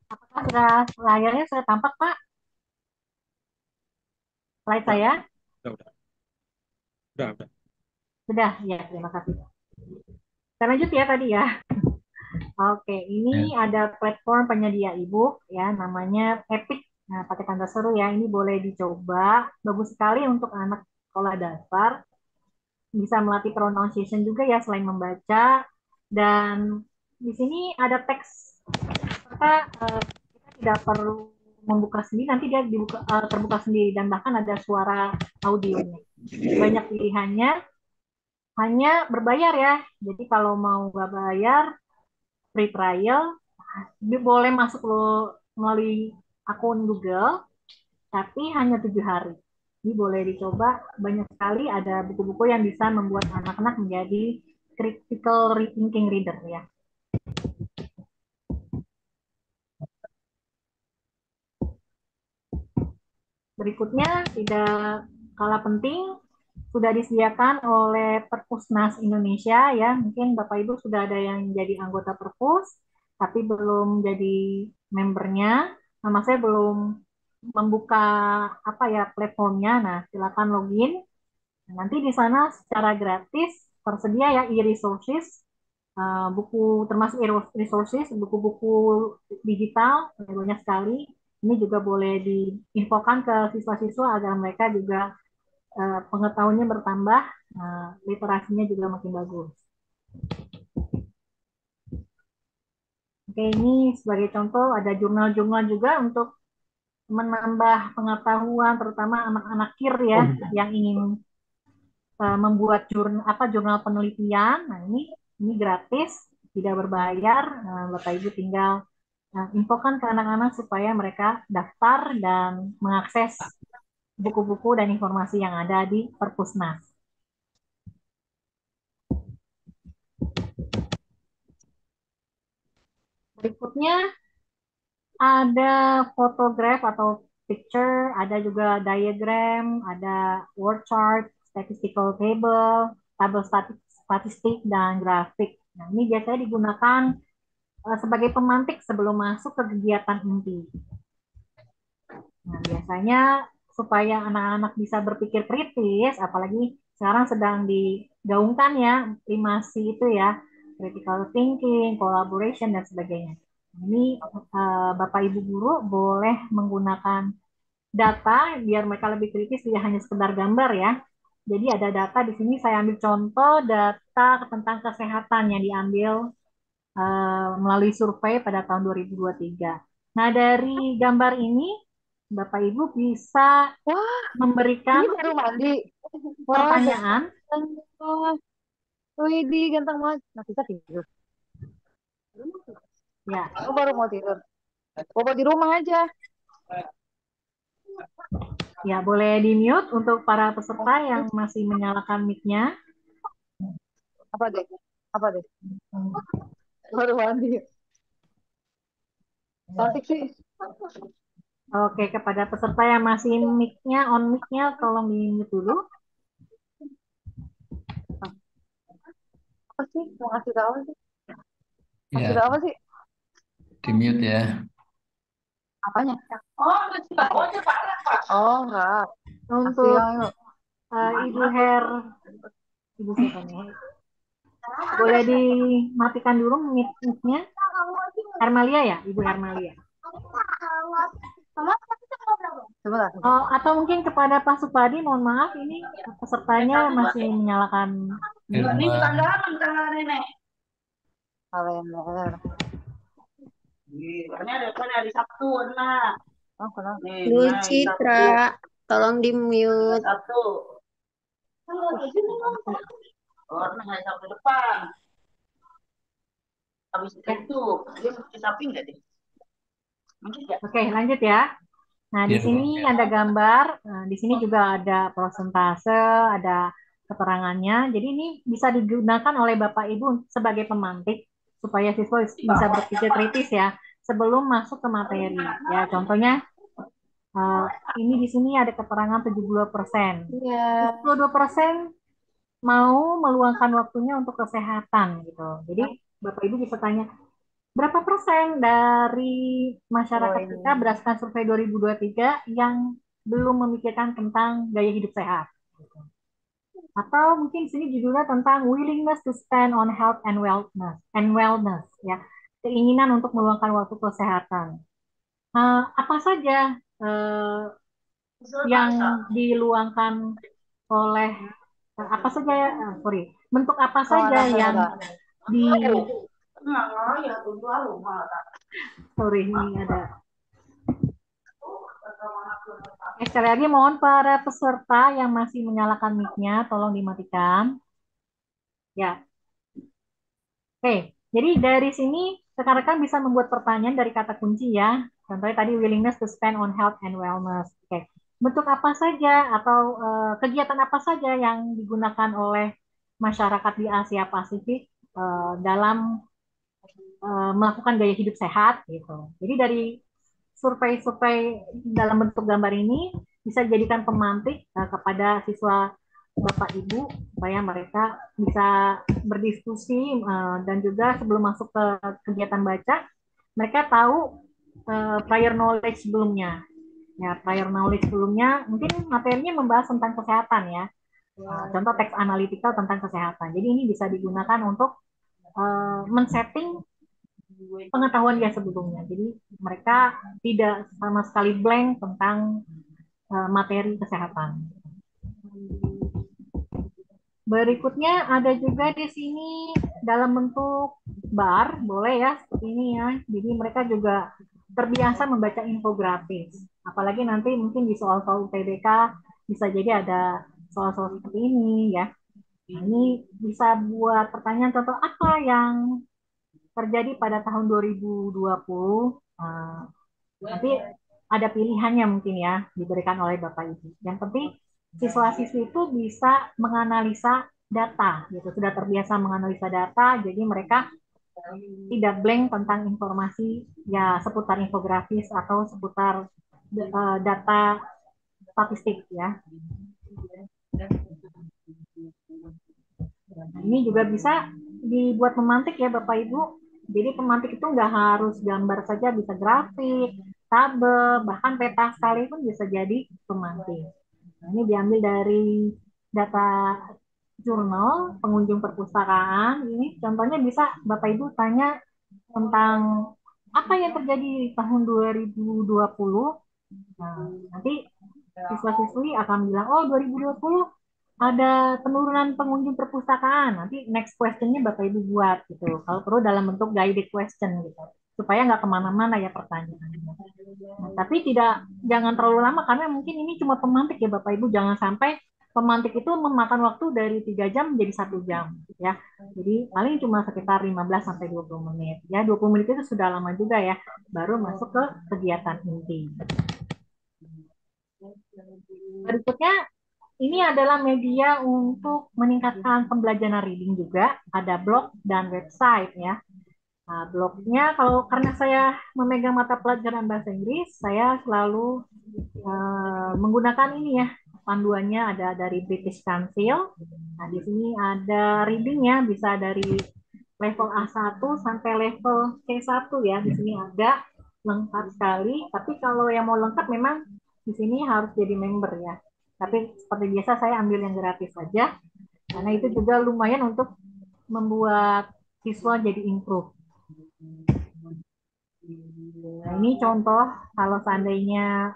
Apakah sudah layarnya sudah tampak Pak? Slide Udah, saya? udah, udah. Udah. Sudah, ya terima kasih. Saya lanjut ya tadi ya. Oke, ini Ya. ada platform penyedia e-book ya, namanya Epic. Nah, pakai tanda seru ya, ini boleh dicoba. Bagus sekali untuk anak sekolah dasar. Bisa melatih pronunciation juga ya selain membaca. Dan di sini ada teks, maka kita tidak perlu membuka sendiri, nanti dia terbuka sendiri dan bahkan ada suara audionya. Banyak pilihannya, hanya berbayar ya. Jadi kalau mau nggak bayar, free trial, dia boleh masuk lo melalui akun Google, tapi hanya 7 hari. Ini boleh dicoba, banyak sekali ada buku-buku yang bisa membuat anak-anak menjadi critical thinking reader ya. Berikutnya tidak kalah penting, sudah disediakan oleh Perpusnas Indonesia ya. Mungkin Bapak Ibu sudah ada yang jadi anggota Perpus, tapi belum jadi membernya. Nama saya belum membuka apa ya platformnya. Nah, silakan login. Nanti di sana secara gratis tersedia ya e-resources, buku termasuk e-resources, buku-buku digital banyak sekali. Ini juga boleh diinfokan ke siswa-siswa agar mereka juga pengetahuannya bertambah, literasinya juga makin bagus. Oke, ini sebagai contoh ada jurnal-jurnal juga untuk menambah pengetahuan, terutama anak-anak kir ya, yang ingin membuat jurnal penelitian. Nah, ini gratis, tidak berbayar. Bapak Ibu tinggal infokan ke anak-anak supaya mereka daftar dan mengakses buku-buku dan informasi yang ada di Perpusnas. Berikutnya ada photograph atau picture, ada juga diagram, ada word chart, statistical table, tabel statistik, dan grafik. Nah, ini biasanya digunakan sebagai pemantik sebelum masuk ke kegiatan inti. Nah, biasanya supaya anak-anak bisa berpikir kritis, apalagi sekarang sedang digaungkan ya, 5C itu ya, critical thinking, collaboration, dan sebagainya. Ini Bapak Ibu guru boleh menggunakan data biar mereka lebih kritis, tidak hanya sekedar gambar ya. Jadi ada data di sini, saya ambil contoh data tentang kesehatan yang diambil melalui survei pada tahun 2023. Nah, dari gambar ini, Bapak Ibu bisa Wah, memberikan ini baru mandi. Wah, pertanyaan. ganteng. Wih, di ganteng banget. Nah, kita tidur. Ya, Aku baru mau tidur. Bobo di rumah aja. ya boleh di-mute untuk para peserta yang masih menyalakan mic-nya. Apa deh? Apa deh? Baru mandi. Cantik sih. Oke, kepada peserta yang masih mic-nya, on mic-nya, tolong di-mute dulu. Apa sih? Mau ngasih tau apa sih? Ngasih Ya, tau apa sih? di mute ya. Apanya? Oh, enggak. Kasih Untuk yang yuk. Ibu Ibu siapa nih? Boleh dimatikan dulu mic-nya. Hermalia ya, Ibu Hermalia. Sebentar. Atau mungkin kepada Pak Supadi, mohon maaf ini pesertanya masih menyalakan mic. Irma, Kalender. Oh, kenapa? Lu Citra, tolong di mute. Oke, lanjut ya. Nah, di ya, sini ada gambar, di sini juga ada prosentase, ada keterangannya. Jadi ini bisa digunakan oleh Bapak Ibu sebagai pemantik supaya siswa bisa berpikir kritis ya sebelum masuk ke materi. Ya, contohnya eh, ini di sini ada keterangan 72%. Iya. 72% mau meluangkan waktunya untuk kesehatan gitu. Jadi Bapak Ibu bisa tanya, berapa persen dari masyarakat Oh, kita ini. berdasarkan survei 2023 yang belum memikirkan tentang gaya hidup sehat? Atau mungkin di sini judulnya tentang willingness to spend on health and wellness ya, keinginan untuk meluangkan waktu kesehatan. Apa saja eh, yang diluangkan oleh apa saja bentuk apa saja Kawan yang ada. di sorry ini ada. Sekali lagi mohon para peserta yang masih menyalakan mic-nya tolong dimatikan. Ya, oke. Jadi dari sini rekan-rekan bisa membuat pertanyaan dari kata kunci ya. Contohnya tadi willingness to spend on health and wellness. Oke. Bentuk apa saja atau kegiatan apa saja yang digunakan oleh masyarakat di Asia Pasifik dalam melakukan gaya hidup sehat gitu. Jadi dari survei-survei dalam bentuk gambar ini bisa dijadikan pemantik kepada siswa Bapak Ibu supaya mereka bisa berdiskusi dan juga sebelum masuk ke kegiatan baca mereka tahu prior knowledge sebelumnya. Ya, prior knowledge sebelumnya mungkin materinya membahas tentang kesehatan ya. Contoh teks analitikal tentang kesehatan. Jadi ini bisa digunakan untuk men-setting pengetahuan dia sebelumnya. Jadi mereka tidak sama sekali blank tentang materi kesehatan. Berikutnya ada juga di sini dalam bentuk bar, boleh ya seperti ini ya. Jadi mereka juga terbiasa membaca infografis. Apalagi nanti mungkin di soal-soal UTBK bisa jadi ada soal-soal seperti ini ya. Nah, ini bisa buat pertanyaan contoh apa yang terjadi pada tahun 2020. Nanti ada pilihannya mungkin ya diberikan oleh Bapak Ibu. Yang penting siswa-siswi itu bisa menganalisa data gitu, sudah terbiasa menganalisa data, jadi mereka tidak blank tentang informasi ya seputar infografis atau seputar data statistik ya. Nah, ini juga bisa dibuat pemantik ya Bapak Ibu. Jadi pemantik itu nggak harus gambar saja, bisa grafik, tabel, bahkan peta sekalipun bisa jadi pemantik. Nah, ini diambil dari data jurnal pengunjung perpustakaan. Ini contohnya bisa Bapak Ibu tanya tentang apa yang terjadi di tahun 2020. Nah, nanti siswa-siswi akan bilang, oh 2020 ada penurunan pengunjung perpustakaan. Nanti next questionnya Bapak Ibu buat gitu. Kalau perlu dalam bentuk guided question gitu. Supaya nggak kemana-mana ya pertanyaannya. Nah, tapi jangan terlalu lama karena mungkin ini cuma pemantik ya Bapak Ibu. Jangan sampai pemantik itu memakan waktu dari 3 jam menjadi 1 jam ya. Jadi paling cuma sekitar 15 sampai 20 menit. Ya 20 menit itu sudah lama juga ya. Baru masuk ke kegiatan inti. Berikutnya ini adalah media untuk meningkatkan pembelajaran reading juga. Ada blog dan website ya. Nah, blognya kalau karena saya memegang mata pelajaran bahasa Inggris, saya selalu menggunakan ini ya. Panduannya ada dari British Council. Nah, di sini ada readingnya bisa dari level A1 sampai level C1 ya. Di sini ada lengkap sekali. Tapi kalau yang mau lengkap memang di sini harus jadi member ya. Tapi seperti biasa saya ambil yang gratis saja. Karena itu juga lumayan untuk membuat siswa jadi improve. Nah, ini contoh kalau seandainya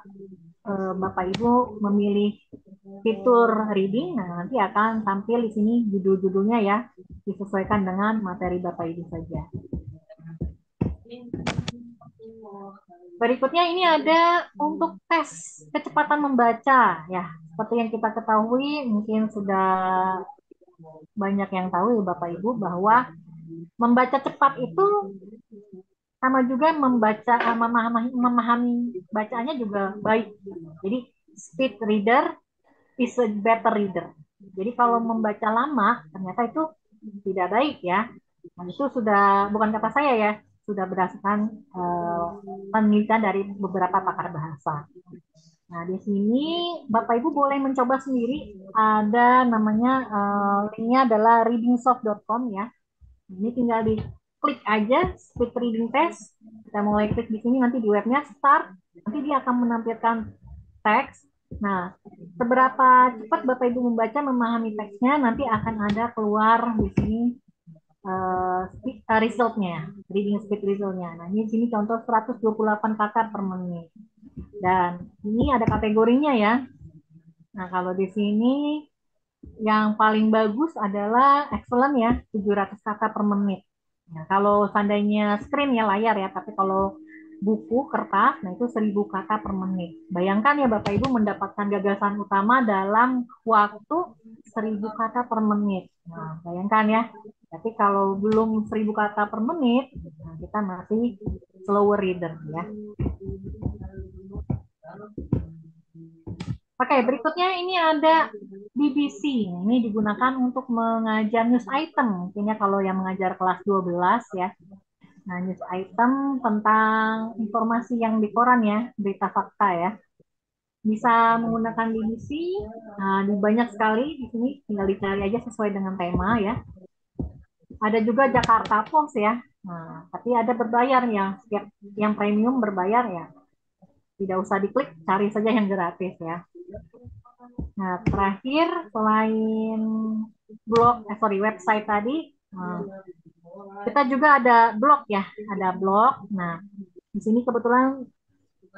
Bapak Ibu memilih fitur reading, nah nanti akan tampil di sini judul-judulnya ya, disesuaikan dengan materi Bapak Ibu saja. Berikutnya ini ada untuk tes kecepatan membaca ya. Seperti yang kita ketahui, mungkin sudah banyak yang tahu ya Bapak Ibu bahwa membaca cepat itu sama juga memahami bacaannya juga baik. Jadi speed reader is a better reader. Jadi kalau membaca lama ternyata itu tidak baik ya. Nah, itu sudah bukan kata saya ya, sudah berdasarkan penelitian dari beberapa pakar bahasa. Nah, di sini Bapak Ibu boleh mencoba sendiri. Ada namanya linknya adalah readingsoft.com ya. Ini tinggal diklik aja speed reading test. Kita mulai klik di sini nanti di webnya start. Nanti dia akan menampilkan teks. Nah, seberapa cepat Bapak Ibu membaca memahami teksnya nanti akan ada keluar di sini resultnya, reading speed resultnya. Nah, ini di sini contoh 128 kata per menit. Dan ini ada kategorinya ya. Nah, kalau di sini yang paling bagus adalah excellent ya, 700 kata per menit. Nah, kalau seandainya screen ya layar ya, tapi kalau buku kertas, nah itu 1000 kata per menit. Bayangkan ya Bapak Ibu mendapatkan gagasan utama dalam waktu 1000 kata per menit. Nah, bayangkan ya. Tapi kalau belum 1000 kata per menit, nah kita masih slower reader ya. Oke, berikutnya ini ada BBC. Ini digunakan untuk mengajar news item. Mungkin ya kalau yang mengajar kelas 12 ya. Nah, news item tentang informasi yang di koran ya, berita fakta ya. Bisa menggunakan BBC. Nah, banyak sekali di sini, tinggal dicari aja sesuai dengan tema ya. Ada juga Jakarta Post ya. Nah, tapi ada berbayar ya. Setiap yang premium berbayar ya. Tidak usah diklik, cari saja yang gratis ya. Nah, terakhir selain website tadi, kita juga ada blog ya, ada blog. Nah, di sini kebetulan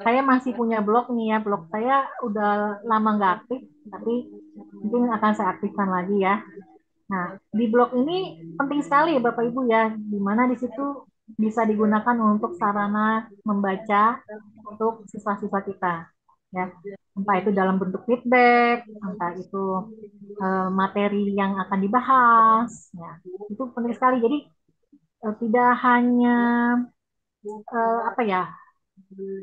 saya masih punya blog nih ya, blog saya udah lama nggak aktif, tapi mungkin akan saya aktifkan lagi ya. Nah, di blog ini penting sekali ya Bapak Ibu ya, di mana di situ bisa digunakan untuk sarana membaca untuk siswa-siswa kita ya, entah itu dalam bentuk feedback, entah itu materi yang akan dibahas ya, itu penting sekali. Jadi tidak hanya apa ya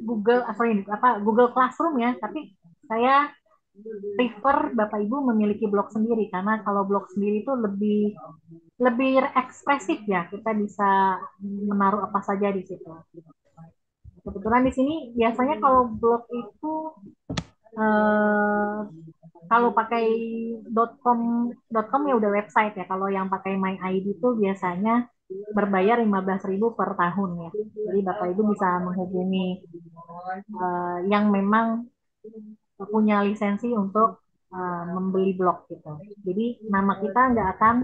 Google Classroom ya, tapi saya prefer Bapak Ibu memiliki blog sendiri karena kalau blog sendiri itu lebih lebih ekspresif ya, kita bisa menaruh apa saja di situ. Kebetulan di sini biasanya kalau blog itu kalau pakai .com ya udah website ya. Kalau yang pakai My ID itu biasanya berbayar 15.000 per tahun ya. Jadi Bapak Ibu bisa menghubungi yang memang punya lisensi untuk membeli blog gitu. Jadi nama kita nggak akan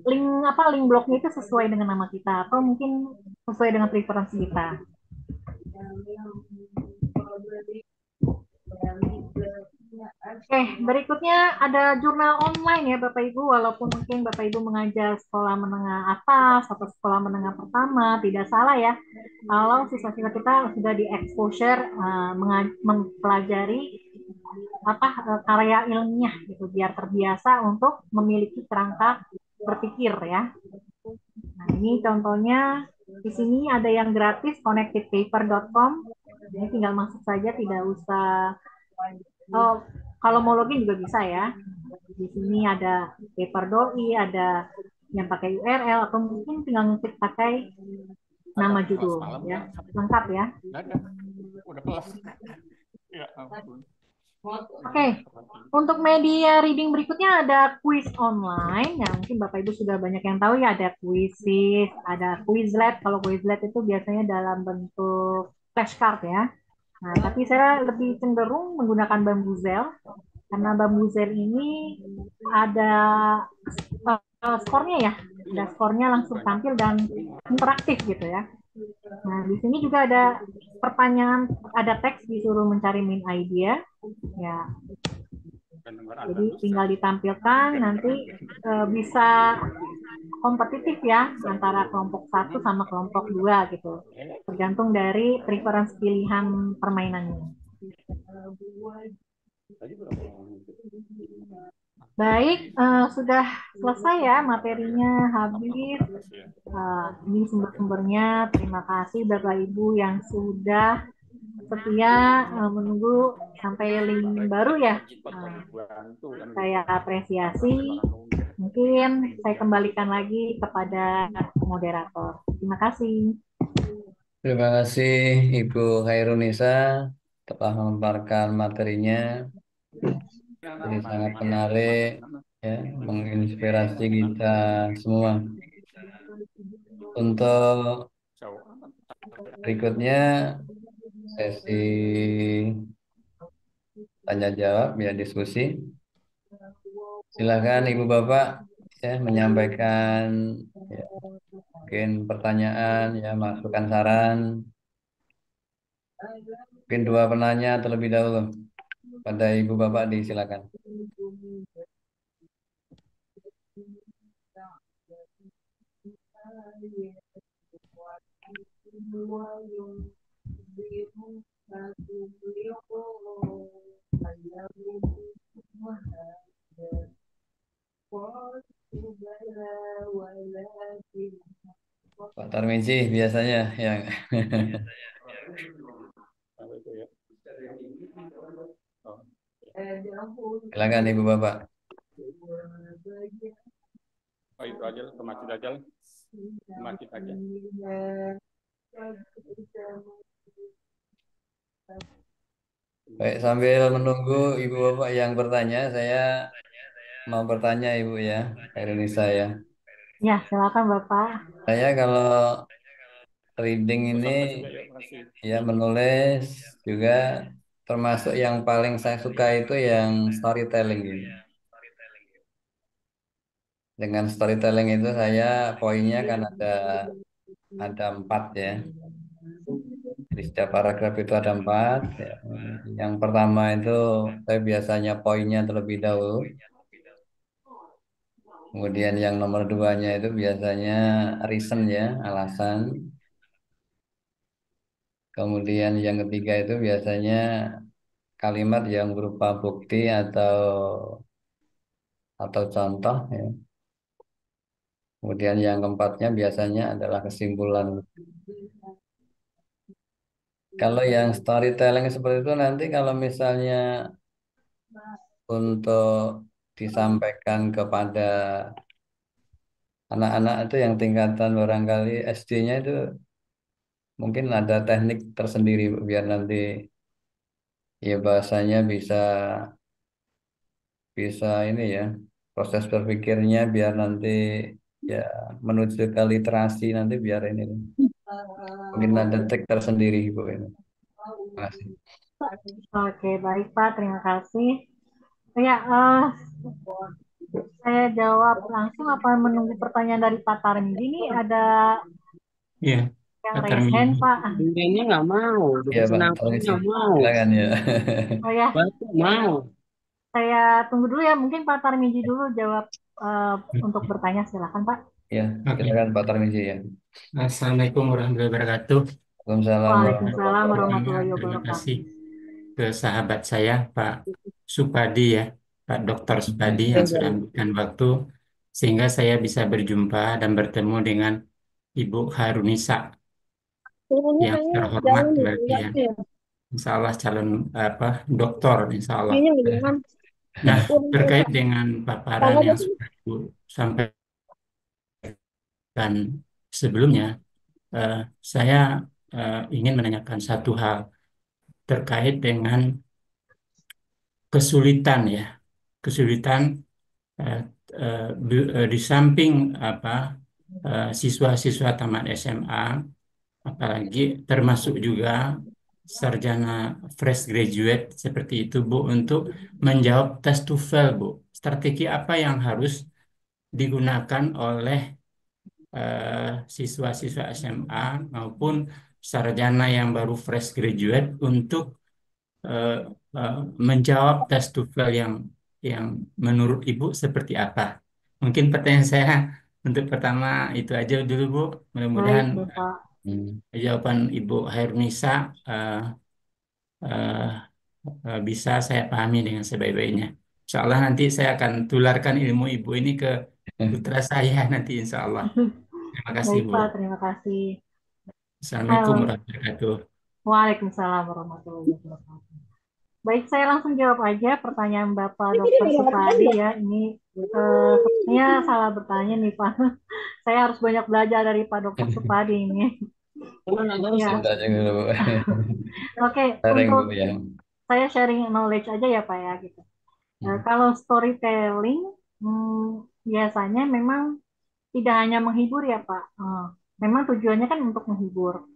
link blognya itu sesuai dengan nama kita atau mungkin sesuai dengan preferensi kita. Oke, berikutnya ada jurnal online ya Bapak Ibu, walaupun mungkin Bapak Ibu mengajar sekolah menengah atas atau sekolah menengah pertama, tidak salah ya. Kalau siswa-siswa kita sudah di exposure mempelajari karya ilmiah gitu, biar terbiasa untuk memiliki kerangka berpikir ya. Nah, ini contohnya di sini ada yang gratis connectedpaper.com. Ini tinggal masuk saja, tidak usah. Oh, kalau mau login juga bisa ya. Di sini ada paper doi, ada yang pakai URL atau mungkin tinggal ngetik pakai nama judul ya. Lengkap ya. Oke, untuk media reading berikutnya ada quiz online. Ya, mungkin Bapak Ibu sudah banyak yang tahu ya, ada Quizizz, ada Quizlet. Kalau Quizlet itu biasanya dalam bentuk flashcard ya. Nah, tapi saya lebih cenderung menggunakan Bambuzel karena Bambuzel ini ada skornya ya, ada skornya langsung tampil dan interaktif gitu ya. Nah, di sini juga ada pertanyaan, ada teks disuruh mencari main idea. Ya, jadi tinggal ditampilkan nanti bisa kompetitif ya antara kelompok satu sama kelompok dua gitu. Tergantung dari preference pilihan permainannya. Baik, sudah selesai ya materinya, habis. Ini sumber-sumbernya. Terima kasih Bapak Ibu yang sudah setia menunggu sampai link baru ya. Saya apresiasi. Mungkin saya kembalikan lagi kepada moderator. Terima kasih. Terima kasih Ibu Khairunisa telah memaparkan materinya. Jadi sangat menarik ya, menginspirasi kita semua. Untuk berikutnya sesi tanya jawab ya, diskusi. Silakan Ibu Bapak ya menyampaikan ya, mungkin pertanyaan ya, masukan saran. Mungkin dua penanya terlebih dahulu. Pada Ibu Bapak disilakan. Pak Tarmizi biasanya yang silakan Ibu Bapak. Oh itu aja, ke masjid aja. Ke masjid aja. Baik, sambil menunggu Ibu Bapak yang bertanya, saya mau bertanya Ibu ya, Indonesia ya. Ya, silakan Bapak. Saya kalau reading ini ya menulis juga termasuk yang paling saya suka itu yang storytelling ini. Dengan storytelling itu saya poinnya kan ada 4 ya. Jadi setiap paragraf itu ada 4. Ya. Yang pertama itu saya biasanya poinnya terlebih dahulu. Kemudian yang nomor 2-nya itu biasanya reason ya, alasan. Kemudian yang ketiga itu biasanya kalimat yang berupa bukti atau contoh ya. Kemudian yang keempatnya biasanya adalah kesimpulan. Kalau yang storytelling seperti itu nanti kalau misalnya untuk disampaikan kepada anak-anak itu yang tingkatan barangkali SD-nya itu mungkin ada teknik tersendiri Bu, biar nanti ya bahasanya bisa bisa ini ya, proses berpikirnya biar nanti ya menuju ke literasi nanti biar ini mungkin ada trik tersendiri Bu ini. Terima kasih. Oke, baik Pak. Terima kasih. Ya, saya jawab langsung apa menunggu pertanyaan dari Pak Tarmizi? Ini ada Iya, yang Pak raise hand, Tarmizi. Pak. Ini nggak mau, Ya Pak, kenapa permisi. nggak mau? Silakan ya. Oh ya, Bapak mau. Saya tunggu dulu ya, mungkin Pak Tarmiji dulu jawab untuk bertanya, silakan Pak. Ya, Oke. silakan Pak Tarmizi ya. Assalamualaikum warahmatullahi wabarakatuh. Waalaikumsalam Waalaikumsalam warahmatullahi warahmatullahi wabarakatuh. Terima wabarakatuh. kasih ke sahabat saya, Pak Supadi ya, Pak Dr. Supadi yang sudah memberikan waktu sehingga saya bisa berjumpa dan bertemu dengan Ibu Harunisa Turunnya yang kayaknya terhormat jauh nih, berarti enggak ya. sih ya? Insya Allah calon apa doktor, insya Allah. Kayaknya jangan Nah, turun terkait Pak. dengan paparan Kalau yang betul, sudah Ibu sampaikan sebelumnya, eh, saya ingin menanyakan satu hal terkait dengan kesulitan ya, kesulitan eh, di samping apa siswa-siswa tamat SMA, apalagi termasuk juga sarjana fresh graduate seperti itu, Bu, untuk menjawab tes TOEFL, Bu. Strategi apa yang harus digunakan oleh siswa-siswa SMA maupun sarjana yang baru fresh graduate untuk eh, eh, menjawab tes TOEFL yang menurut Ibu seperti apa? Mungkin pertanyaan saya untuk pertama itu aja dulu, Bu. Baik, Mudah-mudahan Bapak. Hmm. jawaban Ibu Hairunisa eh, eh, bisa saya pahami dengan sebaik-baiknya. Insya Allah nanti saya akan tularkan ilmu Ibu ini ke putra saya nanti Insya Allah. Terima kasih, Baik, Bu. Pak, terima kasih. Assalamualaikum warahmatullahi wabarakatuh. Waalaikumsalam warahmatullahi wabarakatuh. Baik, saya langsung jawab aja pertanyaan Bapak Dr. Supadi ya. Ini sepertinya salah bertanya nih Pak. Saya harus banyak belajar dari Pak Dr. Supadi ini. Ya, Sudah aja dulu, Bu. oke. Sharing, Untuk Bu ya. saya sharing knowledge aja ya Pak ya gitu. Kalau storytelling, biasanya memang tidak hanya menghibur ya Pak. Memang tujuannya kan untuk menghibur.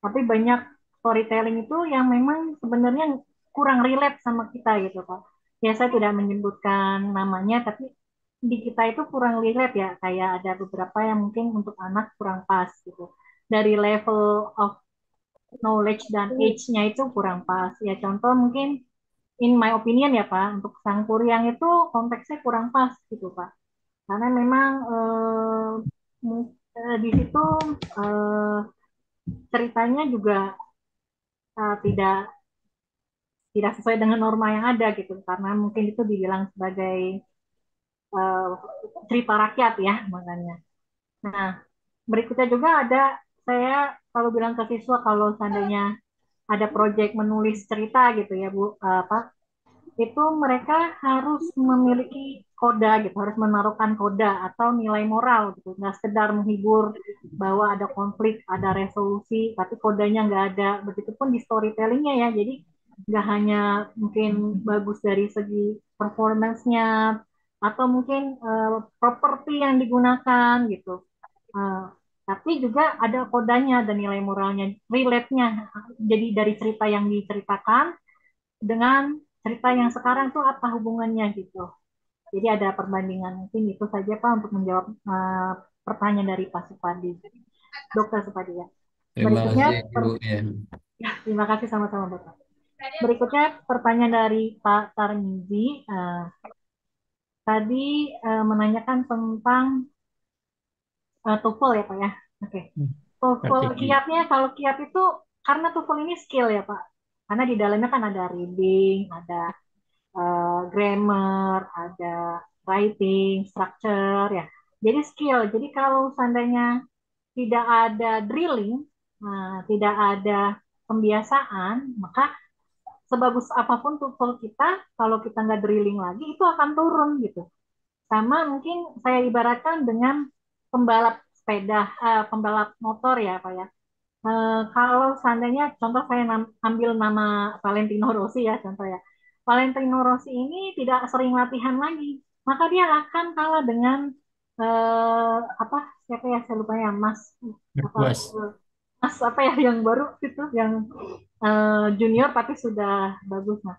Tapi banyak storytelling itu yang memang sebenarnya kurang relate sama kita gitu Pak. Ya saya tidak menyebutkan namanya, tapi di kita itu kurang relate ya. Kayak ada beberapa yang mungkin untuk anak kurang pas gitu. Dari level of knowledge dan age-nya itu kurang pas. Ya contoh mungkin in my opinion ya Pak, untuk Sang Kuryang itu konteksnya kurang pas gitu Pak. Karena memang di situ eh, ceritanya juga tidak tidak sesuai dengan norma yang ada gitu karena mungkin itu dibilang sebagai uh, cerita rakyat ya makanya. Nah berikutnya juga ada saya kalau bilang ke siswa kalau seandainya ada proyek menulis cerita gitu ya Bu apa itu mereka harus memiliki koda gitu harus menaruhkan koda atau nilai moral gitu nggak sekedar menghibur bahwa ada konflik ada resolusi tapi kodanya nggak ada begitupun di storytellingnya ya jadi nggak hanya mungkin bagus dari segi performance-nya atau mungkin properti yang digunakan gitu. Uh, tapi juga ada kodanya dan nilai moralnya, relate-nya. Jadi dari cerita yang diceritakan dengan cerita yang sekarang tuh apa hubungannya gitu. Jadi ada perbandingan. Mungkin itu saja Pak untuk menjawab pertanyaan dari Pak Supadi, Dokter Supadi ya. Terima Berikutnya, kasih, Bu ya. ya, terima kasih sama-sama Bapak. Berikutnya pertanyaan dari Pak Tarmizi. Tadi menanyakan tentang TOEFL ya Pak ya. Oke. TOEFL Strategi. kiatnya kalau kiat itu karena TOEFL ini skill ya Pak. Karena di dalamnya kan ada reading, ada grammar, ada writing, structure ya. Jadi skill. Jadi kalau seandainya tidak ada drilling, tidak ada pembiasaan, maka sebagus apapun TOEFL kita, kalau kita nggak drilling lagi, itu akan turun gitu. Sama mungkin saya ibaratkan dengan pembalap sepeda, pembalap motor ya Pak ya. Kalau seandainya contoh saya ambil nama Valentino Rossi ya contoh ya. Valentino Rossi ini tidak sering latihan lagi, maka dia akan kalah dengan apa siapa ya saya lupa ya Mas apa Berpuas. Mas apa ya yang baru itu yang junior tapi sudah bagus nah.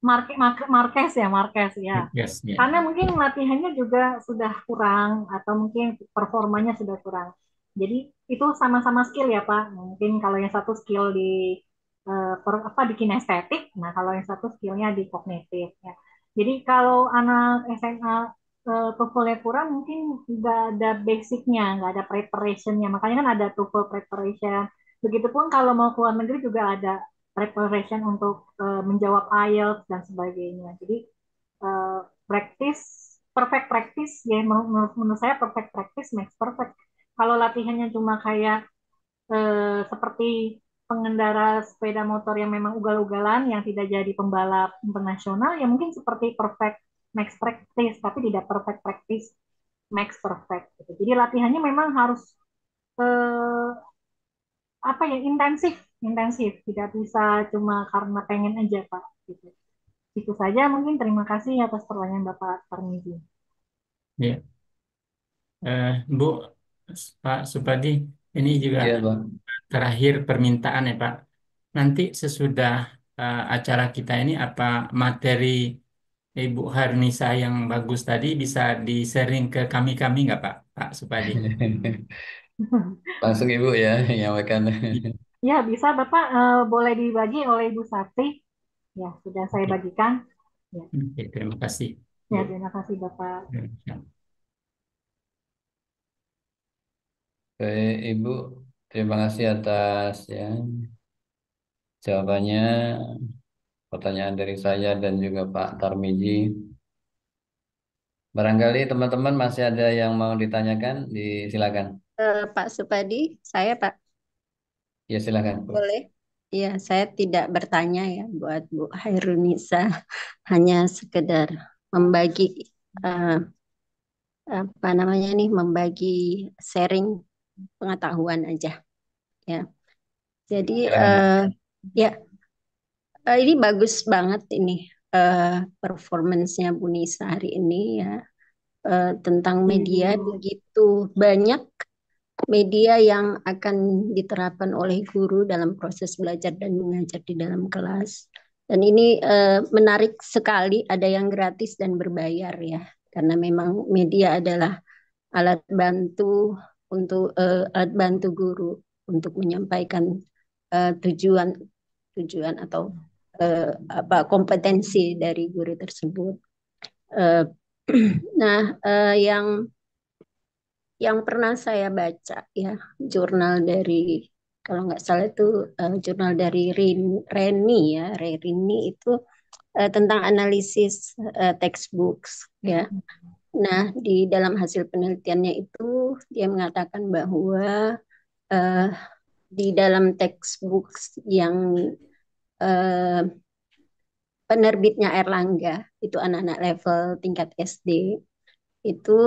Marquez ya Marquez ya. Yes, ya. Karena mungkin latihannya juga sudah kurang atau mungkin performanya sudah kurang. Jadi itu sama-sama skill ya Pak. Mungkin kalau yang satu skill di di kinestetik. Nah, kalau yang satu skillnya di kognitif ya. Jadi kalau anak SMA TOEFL-nya kurang, mungkin nggak ada basicnya, nggak ada preparationnya. Makanya kan ada TOEFL preparation. Begitupun kalau mau ke luar negeri juga ada preparation untuk menjawab IELTS dan sebagainya. Jadi eh, practice, perfect practice ya, menurut saya perfect practice makes perfect. Kalau latihannya cuma kayak seperti pengendara sepeda motor yang memang ugal-ugalan yang tidak jadi pembalap internasional, ya mungkin seperti perfect max practice, tapi tidak perfect practice max perfect gitu. Jadi latihannya memang harus eh, intensif, intensif, tidak bisa cuma karena pengen aja Pak gitu. Itu saja mungkin, terima kasih atas pertanyaan Bapak Tarmizi. Ya. Bu, Pak Supadi, ini juga Iya, Pak. terakhir permintaan ya Pak. Nanti sesudah acara kita ini apa materi Ibu Harnisa yang bagus tadi bisa di-sharing ke kami-kami nggak Pak? Pak Supadi. Langsung Ibu ya yang makan. Ya, bisa Bapak, boleh dibagi oleh Ibu Sakti. Ya, sudah saya Oke, bagikan. Ya, oke, terima kasih ya, Bu. terima kasih Bapak. Baik, Ibu, terima kasih atas ya jawabannya, pertanyaan dari saya dan juga Pak Tarmizi. Barangkali teman-teman masih ada yang mau ditanyakan, silakan. Pak Supadi, saya Pak, Ya, silakan, Bu. boleh? Iya, saya tidak bertanya ya buat Bu Hairunisa, hanya sekedar membagi eh, apa namanya nih, membagi sharing pengetahuan aja ya. Jadi Silakan, Bu. ya ini bagus banget ini performance-nya Bu Nisa hari ini ya, tentang media, begitu banyak media yang akan diterapkan oleh guru dalam proses belajar dan mengajar di dalam kelas. Dan ini menarik sekali, ada yang gratis dan berbayar ya, karena memang media adalah alat bantu alat bantu guru untuk menyampaikan tujuan tujuan atau apa kompetensi dari guru tersebut. Eh, nah, yang pernah saya baca ya, jurnal dari, kalau nggak salah itu jurnal dari Reni ya, Rini itu tentang analisis textbooks ya. Nah, di dalam hasil penelitiannya itu dia mengatakan bahwa eh, di dalam textbooks yang eh, penerbitnya Erlangga, itu anak-anak level tingkat SD, itu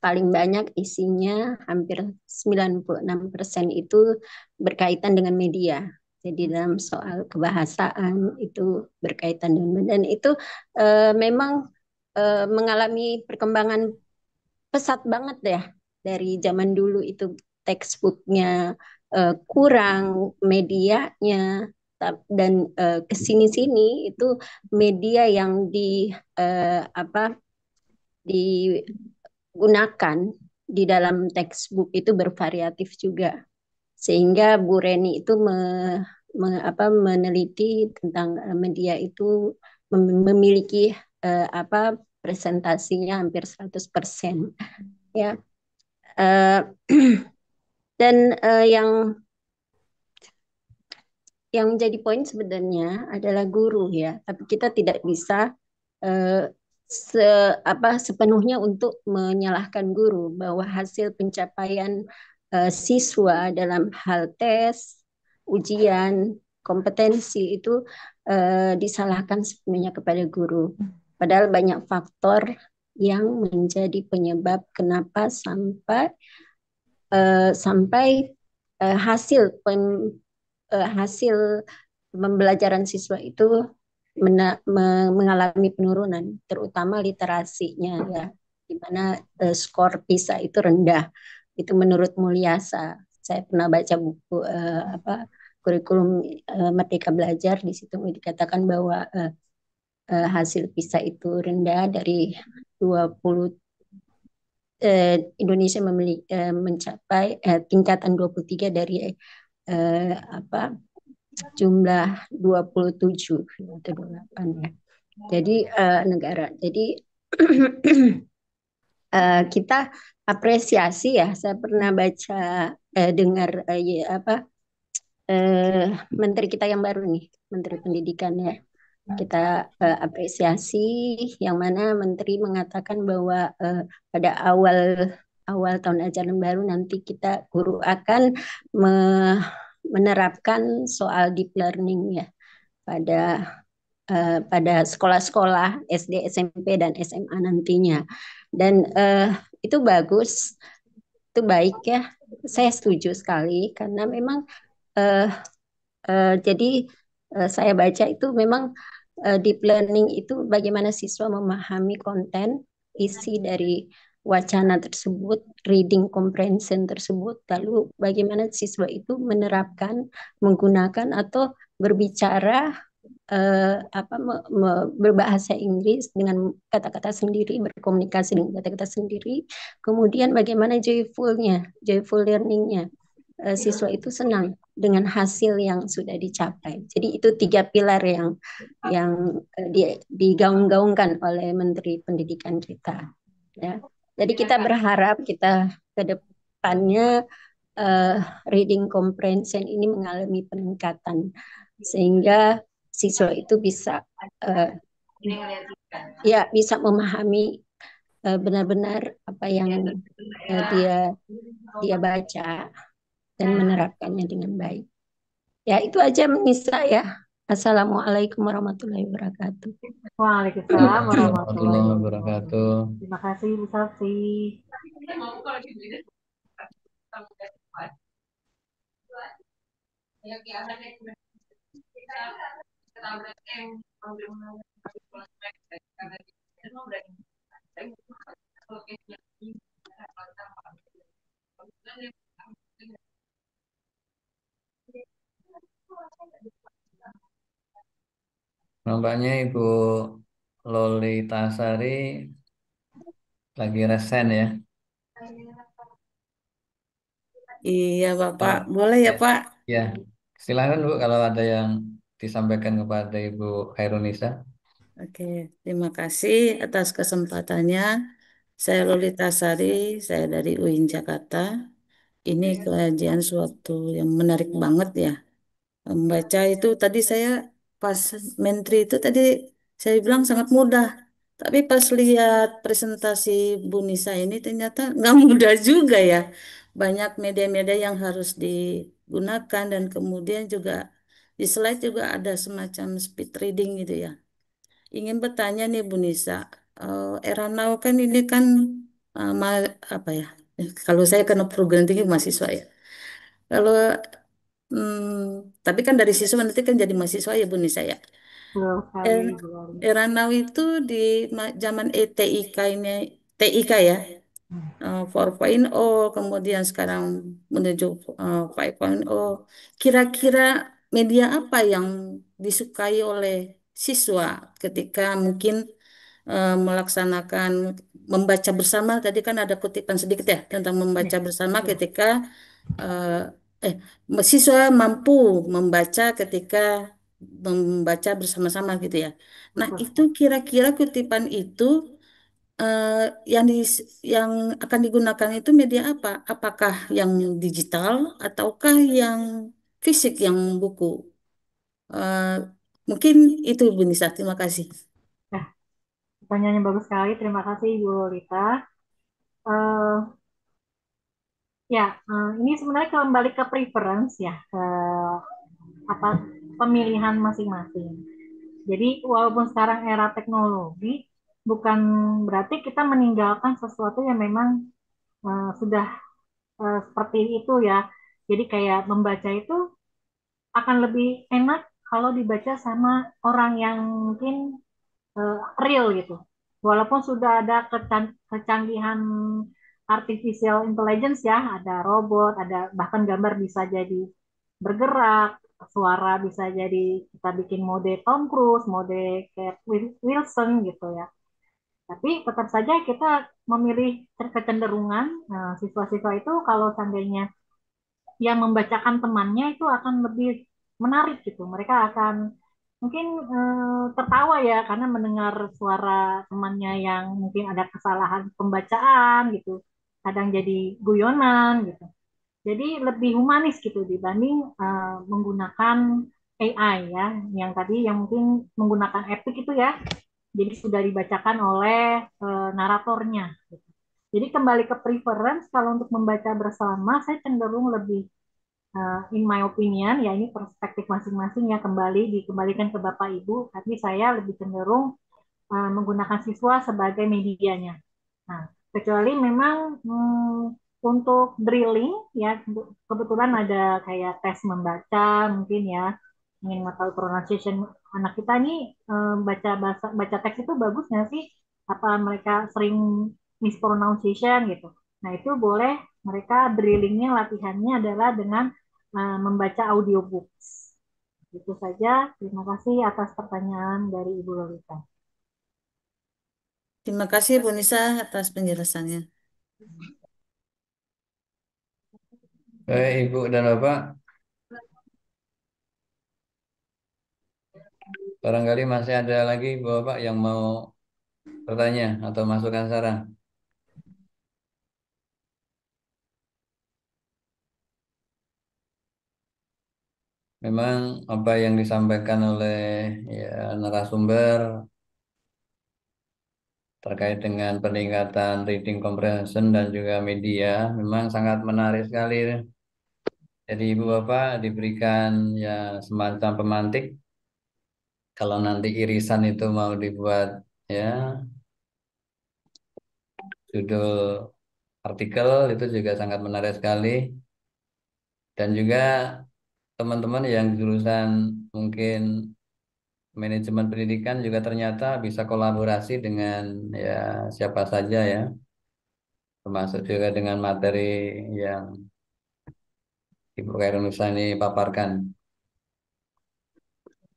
paling banyak isinya hampir 96% itu berkaitan dengan media. Jadi dalam soal kebahasaan itu berkaitan dengan, dan itu memang mengalami perkembangan pesat banget ya, dari zaman dulu itu textbooknya kurang, medianya, dan kesini-sini itu media yang apa digunakan di dalam textbook itu bervariatif juga, sehingga Bu Reni itu meneliti tentang media itu memiliki apa presentasinya hampir 100% ya. Eh, dan yang menjadi poin sebenarnya adalah guru ya, tapi kita tidak bisa eh, sepenuhnya untuk menyalahkan guru bahwa hasil pencapaian siswa dalam hal tes, ujian, kompetensi itu disalahkan sepenuhnya kepada guru. Padahal banyak faktor yang menjadi penyebab kenapa sampai hasil hasil pembelajaran siswa itu mengalami penurunan, terutama literasinya ya, di mana skor PISA itu rendah. Itu menurut Mulyasa. Saya pernah baca buku kurikulum Merdeka Belajar, di situ dikatakan bahwa hasil PISA itu rendah dari 20 Indonesia mencapai tingkatan 23 dari apa jumlah 27 atau 28 ya. Jadi negara. Jadi kita apresiasi ya. Saya pernah baca dengar menteri kita yang baru nih, Menteri Pendidikan ya. Kita apresiasi yang mana menteri mengatakan bahwa pada awal tahun ajaran baru nanti kita guru akan menerapkan soal deep learning ya pada pada sekolah-sekolah SD, SMP dan SMA nantinya. Dan itu bagus, itu baik ya. Saya setuju sekali karena memang uh, jadi saya baca itu memang deep learning itu bagaimana siswa memahami konten isi dari wacana tersebut, reading comprehension tersebut, lalu bagaimana siswa itu menerapkan, menggunakan atau berbicara berbahasa Inggris dengan kata-kata sendiri, berkomunikasi dengan kata-kata sendiri, kemudian bagaimana joyful learningnya. Siswa itu senang dengan hasil yang sudah dicapai. Jadi itu 3 pilar yang digaung-gaungkan oleh Menteri Pendidikan kita. Ya. Jadi kita berharap kita ke depannya reading comprehension ini mengalami peningkatan sehingga siswa itu bisa bisa memahami benar-benar apa yang dia baca dan menerapkannya dengan baik. Ya, itu aja Nisa ya. Assalamualaikum warahmatullahi wabarakatuh. Waalaikumsalam warahmatullahi Warahmatullahi wabarakatuh. wabarakatuh. Terima kasih Bu Safi. Nampaknya Ibu Lolita Sari lagi resen ya. Iya, Bapak. Boleh ya, Pak? Ya, silakan Bu kalau ada yang disampaikan kepada Ibu Khairunisa. Oke, terima kasih atas kesempatannya. Saya Lolita Sari, saya dari UIN Jakarta. Ini kajian suatu yang menarik banget ya. Membaca itu tadi saya pas menteri itu tadi saya bilang sangat mudah. Tapi pas lihat presentasi Bu Nisa ini ternyata nggak mudah juga ya. Banyak media-media yang harus digunakan dan kemudian juga di slide juga ada semacam speed reading gitu ya. Ingin bertanya nih Bu Nisa, era now kan ini kan apa ya? Kalau saya kena program tinggi mahasiswa ya. Kalau tapi kan dari siswa nanti kan jadi mahasiswa ya Bu Nisa ya. Betul sekali, Bu Loli. Era now itu di zaman ETIK ini TIK ya. 4.0 kemudian sekarang menuju 5.0. Kira-kira media apa yang disukai oleh siswa ketika mungkin melaksanakan membaca bersama tadi kan ada kutipan sedikit ya tentang membaca bersama ketika eh, siswa mampu membaca ketika membaca bersama-sama gitu ya. Nah, itu kira-kira kutipan itu eh, yang yang akan digunakan itu media apa? Apakah yang digital ataukah yang fisik yang buku? Eh, Mungkin itu Bu Nisa. Terima kasih. Nah, pertanyaannya bagus sekali. Terima kasih Bu Lolita. Eh, ini sebenarnya kembali ke preference ya, ke apa pemilihan masing-masing. Jadi walaupun sekarang era teknologi, bukan berarti kita meninggalkan sesuatu yang memang sudah seperti itu ya. Jadi kayak membaca itu akan lebih enak kalau dibaca sama orang yang mungkin real gitu. Walaupun sudah ada kecanggihan artificial intelligence ya, ada robot, ada bahkan gambar bisa jadi bergerak, suara bisa jadi kita bikin mode Tom Cruise, mode kayak Wilson gitu ya. Tapi tetap saja kita memilih kecenderungan siswa-siswa itu kalau seandainya yang membacakan temannya itu akan lebih menarik gitu. Mereka akan mungkin tertawa ya karena mendengar suara temannya yang mungkin ada kesalahan pembacaan gitu. Kadang jadi guyonan gitu. Jadi lebih humanis gitu dibanding menggunakan AI ya, yang tadi yang mungkin menggunakan Epic itu ya. Jadi sudah dibacakan oleh naratornya. Gitu. Jadi kembali ke preference kalau untuk membaca bersama, saya cenderung lebih in my opinion ya ini perspektif masing-masing ya kembali dikembalikan ke Bapak Ibu, tapi saya lebih cenderung menggunakan siswa sebagai medianya. Nah, kecuali memang untuk drilling ya kebetulan ada kayak tes membaca mungkin ya ingin mengetahui pronunciation anak kita nih baca teks itu bagus nggak sih? Apa mereka sering mispronunciation gitu? Nah itu boleh mereka drillingnya latihannya adalah dengan membaca audiobooks. Itu saja. Terima kasih atas pertanyaan dari Ibu Lolita. Terima kasih Bu Nisa atas penjelasannya. Baik, Ibu dan Bapak, barangkali masih ada lagi Bapak yang mau bertanya atau masukkan saran. Memang apa yang disampaikan oleh ya, narasumber terkait dengan peningkatan reading comprehension dan juga media memang sangat menarik sekali. Jadi Ibu Bapak diberikan ya semacam pemantik. Kalau nanti irisan itu mau dibuat ya judul artikel itu juga sangat menarik sekali. Dan juga teman-teman yang jurusan mungkin manajemen pendidikan juga ternyata bisa kolaborasi dengan ya siapa saja ya, termasuk juga dengan materi yang Ibu Khairunisa ini paparkan.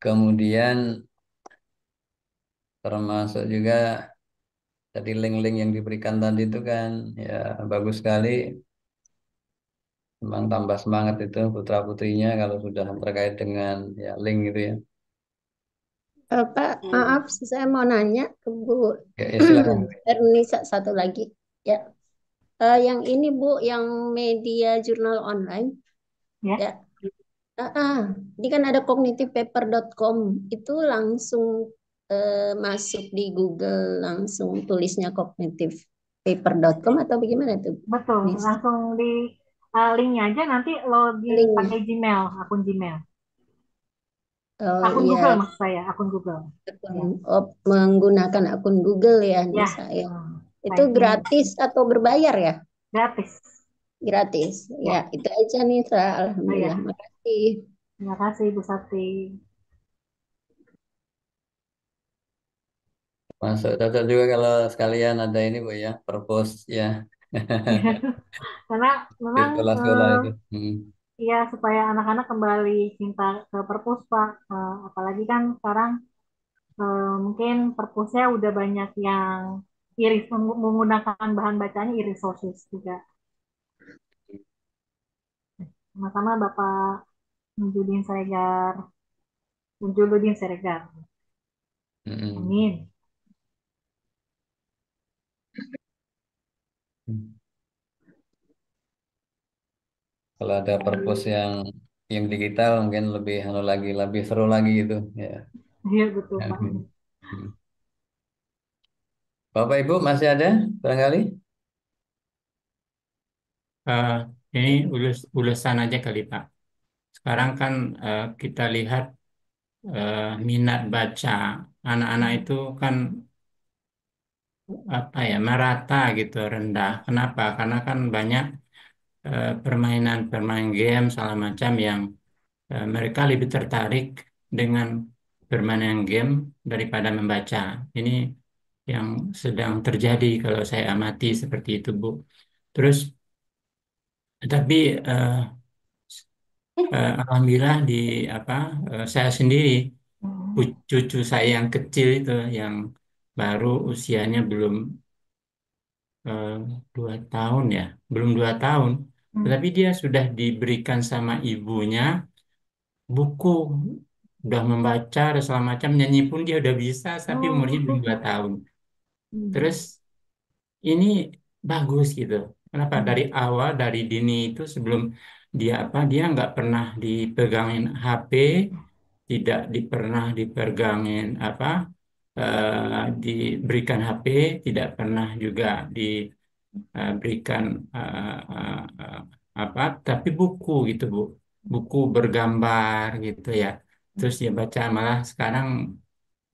Kemudian termasuk juga tadi link-link yang diberikan tadi itu kan ya bagus sekali. Memang tambah semangat itu putra-putrinya kalau sudah terkait dengan ya link gitu ya. Pak, maaf, saya mau nanya ke Bu Ya, silakan. Ernisa satu lagi. Ya, yang ini Bu, yang media jurnal online. Ya. Ya, ini kan ada cognitivepaper.com itu langsung masuk di Google langsung tulisnya cognitivepaper.com atau bagaimana tuh? Betul, Miss? langsung di linknya aja nanti login Linknya. pakai Gmail, akun Gmail. Oh Akun iya, Google maksud saya, akun Google. Ya, menggunakan akun Google ya, ya. Nisa ya. Itu Baik, gratis atau berbayar ya? gratis. Gratis. Ya, Ya, itu aja Nisa. oh Alhamdulillah. ya. Makasih. Terima kasih Bu Sakti. Masuk cocok juga kalau sekalian ada ini Bu ya, purpose ya. Karena Di memang sekolah-sekolah itu. ya supaya anak-anak kembali cinta ke perpus Pak. Apalagi kan sekarang mungkin perpusnya udah banyak yang iris menggunakan bahan bacanya iris sources juga. Sama-sama Bapak Munjudin Siregar, Munjuluddin Siregar. Amin. Kalau ada purpose yang digital mungkin lebih anu lagi lebih seru lagi gitu ya. Iya betul Pak. Hmm. Bapak Ibu masih ada barangkali? Eh, ini ulasan aja kali Pak. Sekarang kan kita lihat minat baca anak-anak itu kan apa ya merata gitu rendah. Kenapa? Karena kan banyak permainan game segala macam yang mereka lebih tertarik dengan permainan game daripada membaca. Ini yang sedang terjadi kalau saya amati seperti itu, Bu. Terus, tapi alhamdulillah di apa saya sendiri cucu saya yang kecil itu yang baru usianya belum eh, 2 tahun ya, belum 2 tahun, tetapi dia sudah diberikan sama ibunya buku, udah membaca, udah segala macam, nyanyi pun dia udah bisa, tapi umurnya belum Oh. 2 tahun. Hmm. Terus ini bagus gitu. Kenapa? Hmm. Dari awal, dari dini itu sebelum dia apa, dia nggak pernah dipegangin HP, tidak pernah dipegangin apa, diberikan HP, tidak pernah juga diberikan apa, tapi buku gitu Bu, buku bergambar gitu ya. Terus dia baca malah sekarang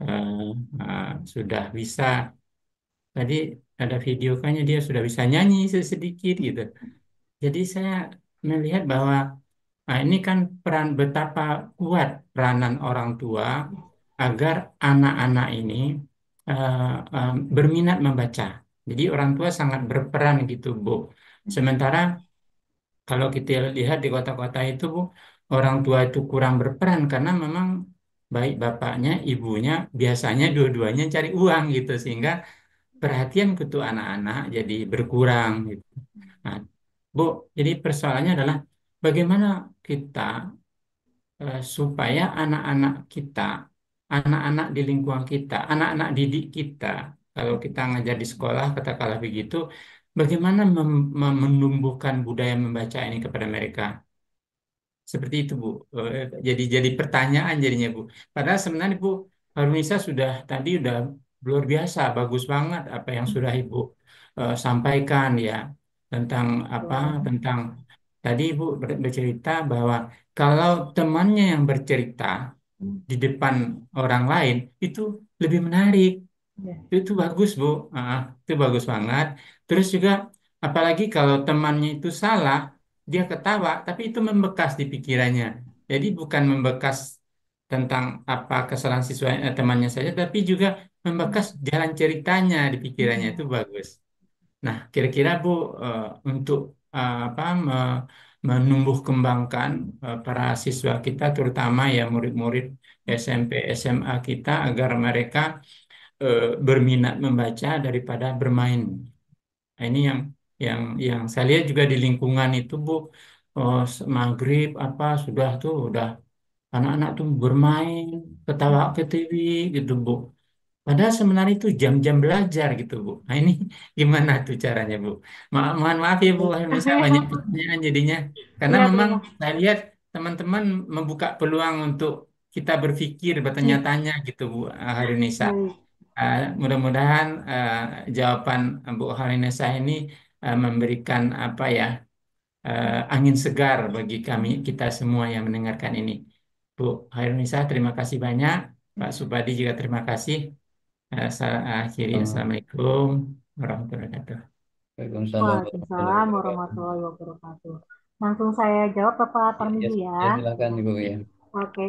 eh, sudah bisa. Tadi ada video kayaknya dia sudah bisa nyanyi sedikit gitu. Jadi saya melihat bahwa ini kan peran betapa kuat peranan orang tua agar anak-anak ini eh, berminat membaca. Jadi orang tua sangat berperan gitu, Bu. Sementara kalau kita lihat di kota-kota itu, Bu, orang tua itu kurang berperan karena memang baik bapaknya, ibunya biasanya dua-duanya cari uang gitu sehingga perhatian untuk anak-anak jadi berkurang gitu. Nah, Bu, jadi persoalannya adalah bagaimana kita supaya anak-anak kita, anak-anak di lingkungan kita, anak-anak didik kita, kalau kita ngajar di sekolah, katakanlah begitu, bagaimana menumbuhkan budaya membaca ini kepada mereka? Seperti itu, Bu. Jadi pertanyaan jadinya, Bu. Padahal sebenarnya, Bu, Harunisa sudah tadi udah luar biasa, bagus banget apa yang sudah Ibu sampaikan ya tentang apa, Betul. tentang tadi Ibu bercerita bahwa kalau temannya yang bercerita di depan orang lain itu lebih menarik. Ya. Itu bagus, Bu. Itu bagus banget. Terus juga, apalagi kalau temannya itu salah, dia ketawa, tapi itu membekas di pikirannya. Jadi bukan membekas tentang apa kesalahan siswa temannya saja, tapi juga membekas jalan ceritanya di pikirannya. Itu bagus. Nah, kira-kira Bu, untuk apa menumbuh kembangkan para siswa kita, terutama ya murid-murid SMP, SMA kita, agar mereka berminat membaca daripada bermain. Nah, ini yang saya lihat juga di lingkungan itu, Bu, maghrib apa sudah tuh udah anak-anak tuh bermain, ketawa ke TV gitu, Bu. Padahal sebenarnya itu jam-jam belajar gitu, Bu. Nah, ini gimana tuh caranya, Bu? Mohon maaf ya, Bu, bisa banyak pertanyaan jadinya. Karena Iya, memang terima. saya lihat teman-teman membuka peluang untuk kita berpikir, Iya, bertanya-tanya gitu, Bu Harunisa. baik. Mudah-mudahan jawaban Bu Harinesa ini memberikan apa ya, angin segar bagi kami kita semua yang mendengarkan ini. Bu Harinesa, terima kasih banyak. Pak Supadi juga terima kasih. Saya akhiri, Assalamualaikum warahmatullahi wabarakatuh. Waalaikumsalam warahmatullahi Waalaikumsalam wabarakatuh. warahmatullahi wabarakatuh. Langsung saya jawab Bapak Ya, ya, Tarmizi ya. ya silakan Ibu ya. Oke,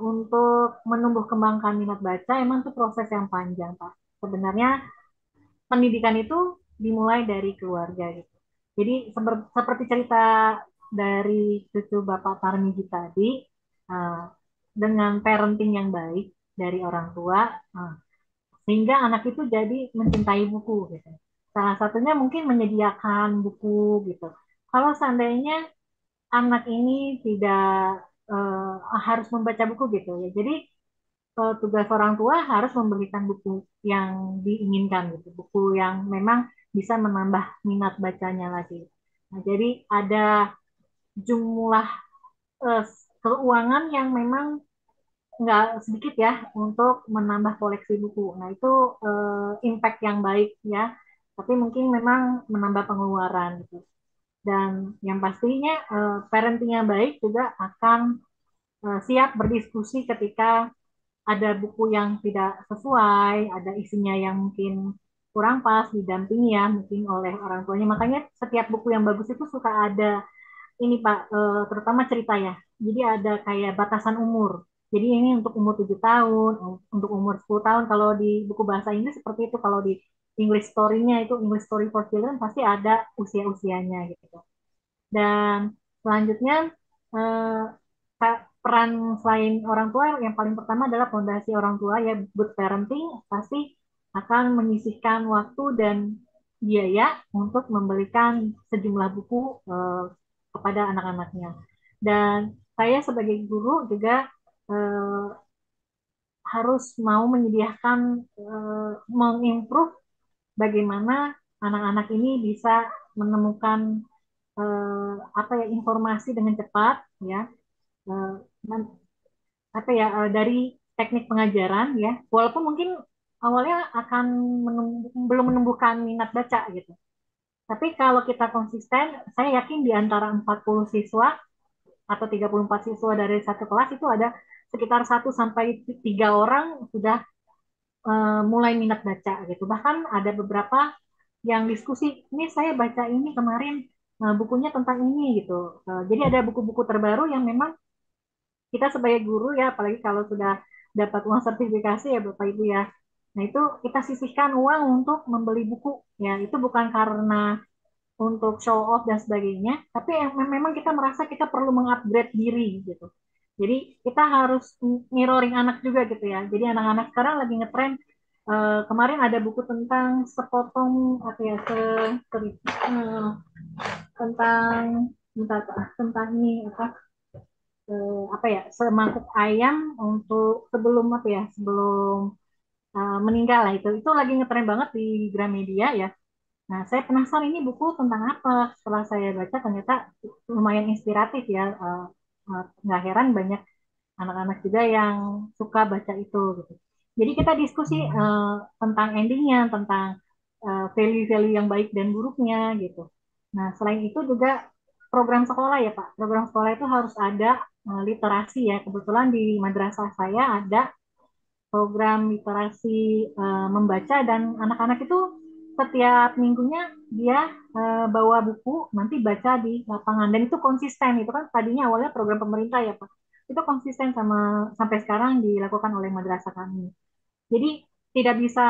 untuk menumbuh kembangkan minat baca emang itu proses yang panjang, Pak. Sebenarnya pendidikan itu dimulai dari keluarga gitu. Jadi seperti cerita dari cucu Bapak Tarmizi tadi, eh, dengan parenting yang baik dari orang tua, sehingga anak itu jadi mencintai buku gitu. Salah satunya mungkin menyediakan buku gitu. Kalau seandainya anak ini tidak harus membaca buku gitu ya. Jadi tugas orang tua harus memberikan buku yang diinginkan gitu, buku yang memang bisa menambah minat bacanya lagi. Nah, jadi ada jumlah eh, keuangan yang memang nggak sedikit ya untuk menambah koleksi buku. Nah, itu impact yang baik ya. Tapi mungkin memang menambah pengeluaran gitu. Dan yang pastinya parenting yang baik juga akan siap berdiskusi ketika ada buku yang tidak sesuai, ada isinya yang mungkin kurang pas, didampingi ya mungkin oleh orang tuanya. Makanya setiap buku yang bagus itu suka ada ini Pak, terutama cerita ya. Jadi ada kayak batasan umur. Jadi ini untuk umur 7 tahun, untuk umur 10 tahun. Kalau di buku bahasa Inggris seperti itu, kalau di English Story-nya itu English Story for Children pasti ada usia-usianya gitu. Dan selanjutnya eh, peran selain orang tua yang paling pertama adalah fondasi orang tua ya, good parenting pasti akan menyisihkan waktu dan biaya untuk memberikan sejumlah buku kepada anak-anaknya. Dan saya sebagai guru juga eh, harus mau menyediakan mengimprove bagaimana anak-anak ini bisa menemukan apa ya informasi dengan cepat ya. Eh, apa ya dari teknik pengajaran ya walaupun mungkin awalnya akan belum menumbuhkan minat baca gitu tapi kalau kita konsisten saya yakin di antara 40 siswa atau 34 siswa dari satu kelas itu ada sekitar 1 sampai 3 orang sudah mulai minat baca gitu bahkan ada beberapa yang diskusi ini saya baca ini kemarin bukunya tentang ini gitu. Jadi ada buku-buku terbaru yang memang kita sebagai guru ya, apalagi kalau sudah dapat uang sertifikasi ya Bapak Ibu ya. Nah itu kita sisihkan uang untuk membeli buku ya. Itu bukan karena untuk show off dan sebagainya, tapi yang memang kita merasa kita perlu mengupgrade diri gitu. Jadi kita harus mirroring anak juga gitu ya. Jadi anak-anak sekarang lagi ngetren kemarin ada buku tentang sepotong apa ya tentang tentang ini apa ya semangkuk ayam untuk sebelum apa ya sebelum meninggal lah itu lagi ngetren banget di Gramedia ya. Nah saya penasaran ini buku tentang apa setelah saya baca ternyata lumayan inspiratif ya. Nggak heran banyak anak-anak juga yang suka baca itu gitu. Jadi kita diskusi tentang endingnya tentang value-value yang baik dan buruknya gitu. Nah selain itu juga program sekolah ya Pak program sekolah itu harus ada literasi ya. Kebetulan di madrasah saya ada program literasi membaca dan anak-anak itu setiap minggunya dia bawa buku nanti baca di lapangan dan itu konsisten itu kan tadinya awalnya program pemerintah ya Pak itu konsisten sama sampai sekarang dilakukan oleh madrasah kami. Jadi tidak bisa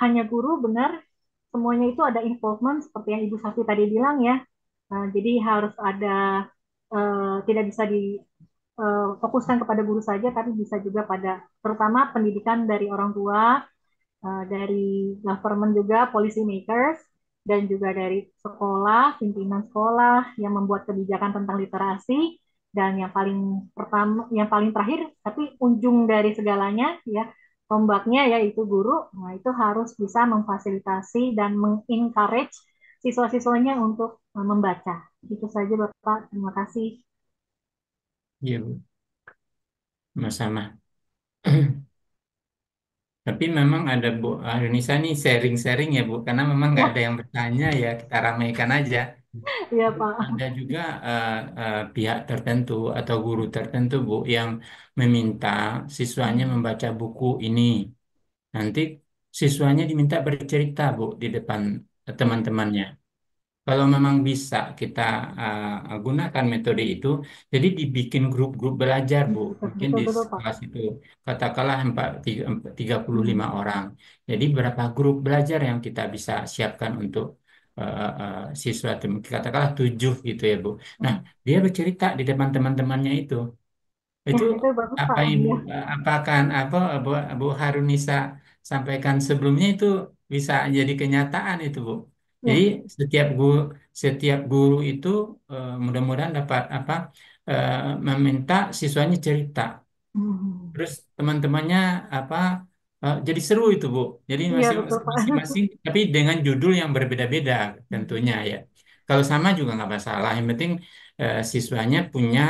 hanya guru benar semuanya itu ada involvement seperti yang Ibu Safi tadi bilang ya. Jadi harus ada tidak bisa fokuskan kepada guru saja, tapi bisa juga pada terutama pendidikan dari orang tua, dari government juga, policy makers, dan juga dari sekolah, pimpinan sekolah yang membuat kebijakan tentang literasi, dan yang paling pertama, yang paling terakhir, tapi ujung dari segalanya ya tombaknya yaitu guru. Nah itu harus bisa memfasilitasi dan mengencourage siswa-siswanya untuk membaca. Itu saja Bapak. Terima kasih. Iya, Bu. Sama-sama. Tapi memang ada Bu Yunisa nih sharing-sharing ya Bu, karena memang nggak ada Ya, yang bertanya ya kita ramaikan aja. iya Pak. Ada juga pihak tertentu atau guru tertentu Bu yang meminta siswanya membaca buku ini. Nanti siswanya diminta bercerita Bu di depan teman-temannya. Kalau memang bisa kita gunakan metode itu, jadi dibikin grup-grup belajar, Bu. Mungkin Betul di betul Pak. kelas itu katakanlah 35 Hmm. orang. Jadi berapa grup belajar yang kita bisa siapkan untuk siswa, katakanlah 7 gitu ya, Bu. Nah, Hmm. dia bercerita di depan teman-temannya itu. Ya Itu itu bagus apa Pak. Ibu, Iya. apakan apa Bu Harunisa sampaikan sebelumnya itu bisa jadi kenyataan itu Bu. Jadi Ya. setiap guru itu mudah-mudahan dapat apa eh, meminta siswanya cerita. Hmm. Terus teman-temannya apa jadi seru itu Bu. Jadi Iya betul Pak. masing-masing tapi dengan judul yang berbeda-beda tentunya ya. Kalau sama juga nggak masalah. Yang penting siswanya punya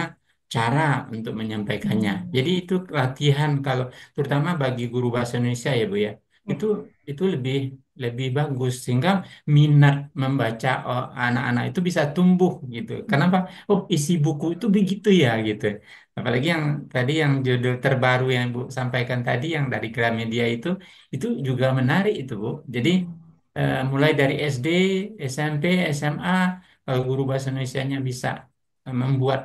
cara untuk menyampaikannya. Jadi itu latihan kalau terutama bagi guru bahasa Indonesia ya Bu ya. Ya. Itu itu lebih lebih bagus sehingga minat membaca anak-anak itu bisa tumbuh gitu. Kenapa? Oh, isi buku itu begitu ya gitu. Apalagi yang tadi yang judul terbaru yang Ibu sampaikan tadi yang dari Gramedia itu juga menarik itu Bu. Jadi mulai dari SD, SMP, SMA, kalau guru bahasa Indonesianya bisa membuat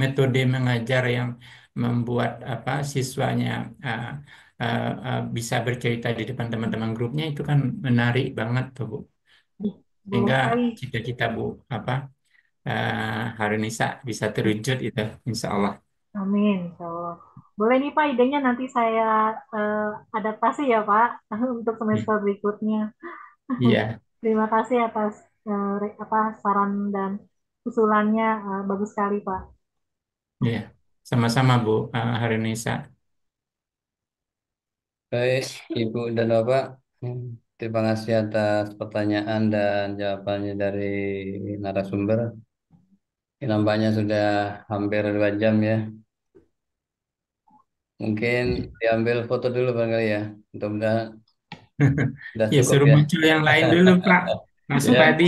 metode mengajar yang membuat apa siswanya bisa bercerita di depan teman-teman grupnya itu kan menarik banget tuh Bu. Boleh Sehingga sekali. cita-cita Bu apa Harunisa bisa terwujud itu, Insya Allah. Amin. Insya Allah. Boleh nih Pak idenya nanti saya eh, adaptasi ya Pak untuk semester berikutnya. Iya, Terima kasih atas apa saran dan usulannya bagus sekali Pak. iya. Sama-sama Bu Harinisa. Baik, Ibu dan Bapak, terima kasih atas pertanyaan dan jawabannya dari narasumber. Ini nampaknya sudah hampir 2 jam ya. Mungkin diambil foto dulu barangkali ya. Mudah-mudahan sudah Ya cukup suruh ya. muncul yang lain dulu Pak. Mas Ya, Supadi.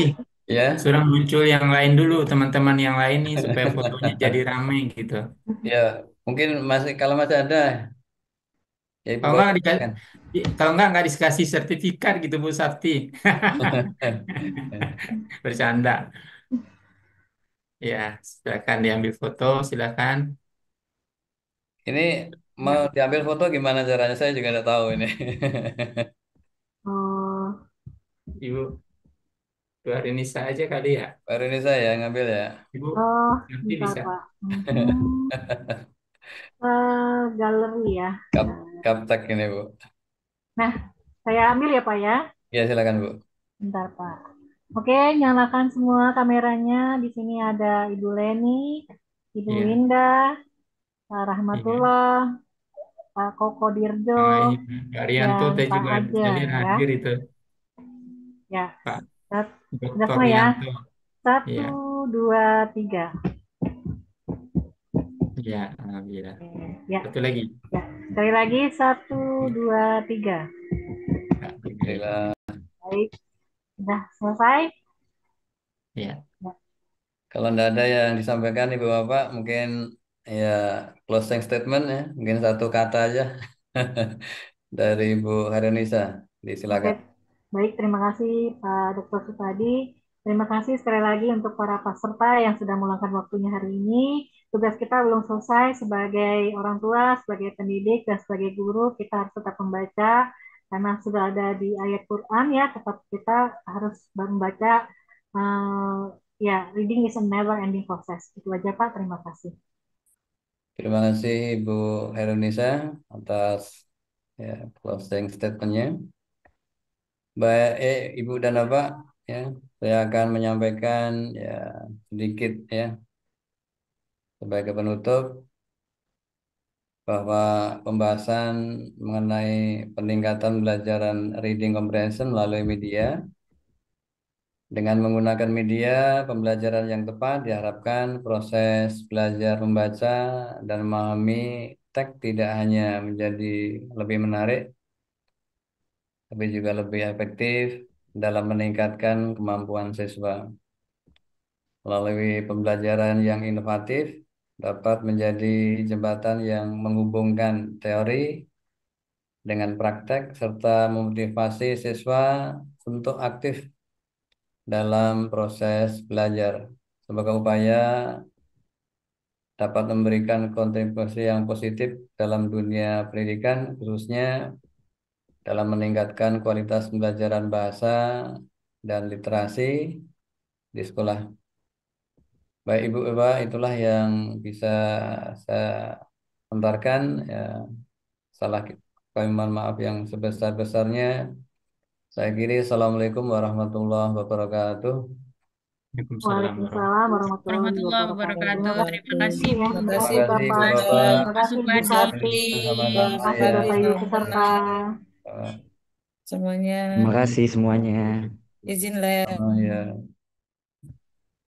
ya, Suruh muncul yang lain dulu, teman-teman yang lain nih supaya fotonya jadi ramai gitu. ya. Mungkin masih kalau masih ada ya Ibu Kalau bawa nggak silakan. kalau nggak dikasih sertifikat gitu Bu Sakti. Bercanda. Ya, silakan diambil foto, silakan. Ini mau diambil foto gimana caranya? Saya juga nggak tahu ini. Oh, Ibu keluar ini saja kali ya. Baru ini saya ngambil ya. Ibu oh, nanti bentar bisa. Pak. Galeri ya. Kap, kaptek ini Bu. Nah, saya ambil ya Pak ya. Ya silakan Bu. Bentar Pak. Oke, nyalakan semua kameranya. Di sini ada Ibu Leni, Ibu Iya, Winda, Pak iya. Rahmatullah, Pak Koko Dirjo, Yang lain Pak Arianto dan tadi Pak juga Hajar sekalian ya. hadir itu Ya, Pak sudah Dr. semua ya. Rianto. Satu, Iya, dua, tiga. iya, alhamdulillah. Ya, Satu lagi. ya. Sekali lagi, satu, Iya, dua, tiga. alhamdulillah. Alhamdulillah. Baik, sudah selesai. Iya. Ya. Kalau tidak ada yang disampaikan Ibu Bapak, mungkin ya closing statement ya, mungkin satu kata aja dari Ibu Harenisa. Oke, Disilakan. baik. Terima kasih Pak Dr. Supadi. Terima kasih sekali lagi untuk para peserta yang sudah meluangkan waktunya hari ini. Tugas kita belum selesai sebagai orang tua, sebagai pendidik, dan sebagai guru. Kita harus tetap membaca karena sudah ada di ayat Quran ya. Tetap kita harus membaca. Ya, reading is a never ending process. Itu aja Pak. Terima kasih. Terima kasih Ibu Harenisa atas ya, closing statementnya. Baik, Ibu dan Bapak, ya, saya akan menyampaikan ya sedikit ya sebagai penutup bahwa pembahasan mengenai peningkatan belajaran reading comprehension melalui media dengan menggunakan media pembelajaran yang tepat diharapkan proses belajar membaca dan memahami teks tidak hanya menjadi lebih menarik tapi juga lebih efektif dalam meningkatkan kemampuan siswa. Melalui pembelajaran yang inovatif dapat menjadi jembatan yang menghubungkan teori dengan praktek serta memotivasi siswa untuk aktif dalam proses belajar. Sebagai upaya dapat memberikan kontribusi yang positif dalam dunia pendidikan, khususnya dalam meningkatkan kualitas pembelajaran bahasa dan literasi di sekolah. Baik Ibu Eva, itulah yang bisa saya antarkan. Ya, salah kami mohon maaf yang sebesar-besarnya. Saya kira Assalamualaikum warahmatullahi wabarakatuh. Waalaikumsalam Waalaikumsalam warahmatullahi Warahmatullahi wabarakatuh. wabarakatuh. Terima kasih Terima kasih Bu ya. Terima Terima Terima kasih kasih Bu kasih Bapak. Ibu Supadi, Bapak. Terima Pak kasih Ibu Supadi. Sakti. Sama-sama Terima Pak kasih ya. Bapak Fadli, Ibu Pak peserta. Purna, semuanya. Terima kasih semuanya. Izin lab. Oh, ya.